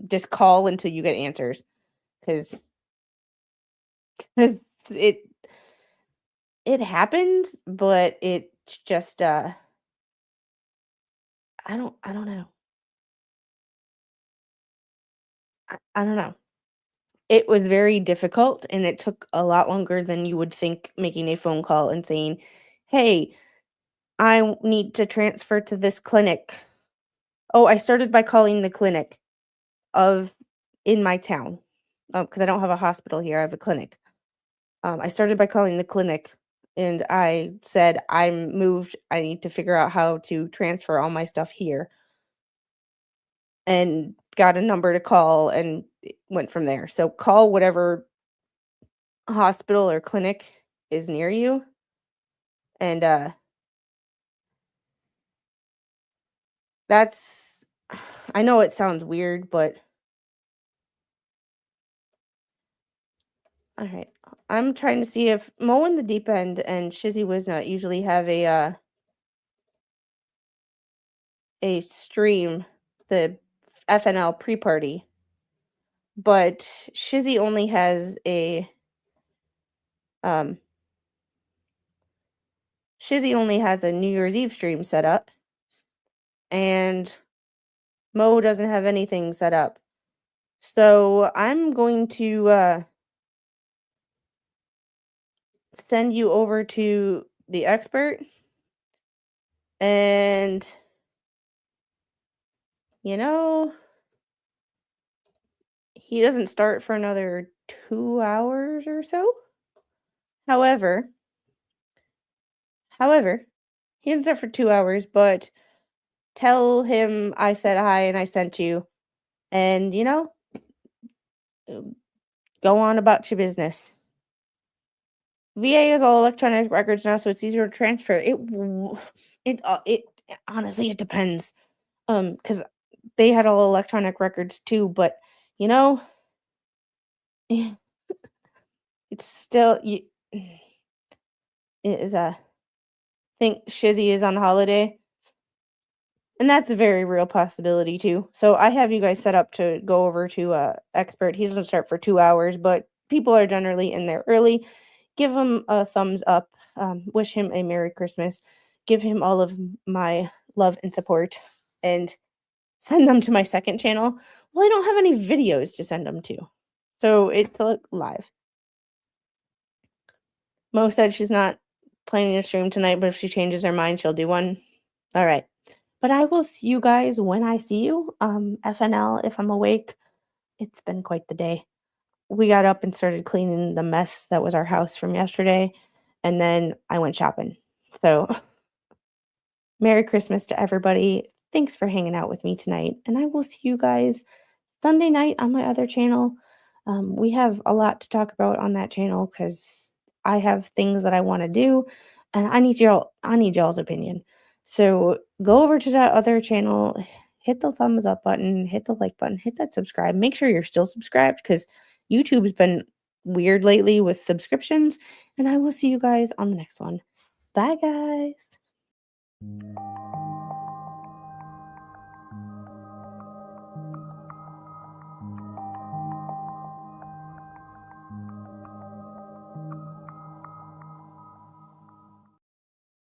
just call until you get answers, because it happens, but it just, I don't know. I don't know. It was very difficult, and it took a lot longer than you would think making a phone call and saying, "Hey, I need to transfer to this clinic." Oh, I started by calling the clinic of in my town, because I don't have a hospital here, I have a clinic. I started by calling the clinic, and I said, "I'm moved, I need to figure out how to transfer all my stuff here," and got a number to call and it went from there. So call whatever hospital or clinic is near you, and, that's I know it sounds weird, but alright. I'm trying to see if Mo in the Deep End and Shizzy Wiznut usually have a stream, the FNL pre-party, but Shizzy only has um a New Year's Eve stream set up, and Mo doesn't have anything set up. So I'm going to send you over to the expert, and he doesn't start for another 2 hours or so. However, he doesn't start for 2 hours, but tell him I said hi and I sent you, and go on about your business. VA is all electronic records now, so it's easier to transfer. It honestly, it depends. Because they had all electronic records too, but it's still it is a think Shizzy is on holiday, and that's a very real possibility too. So I have you guys set up to go over to expert. He doesn't start for 2 hours, but people are generally in there early. Give him a thumbs up. Wish him a Merry Christmas. Give him all of my love and support, and send them to my second channel. Well, I don't have any videos to send them to, so it's live. Mo said she's not planning to stream tonight, but if she changes her mind, she'll do one. All right. But I will see you guys when I see you. FNL, if I'm awake. It's been quite the day. We got up and started cleaning the mess that was our house from yesterday, and then I went shopping. So Merry Christmas to everybody. Thanks for hanging out with me tonight. And I will see you guys Sunday night on my other channel. We have a lot to talk about on that channel because I have things that I want to do, and I need y'all's opinion. So go over to that other channel, hit the thumbs up button, hit the like button, hit that subscribe. Make sure you're still subscribed because YouTube's been weird lately with subscriptions. And I will see you guys on the next one. Bye, guys.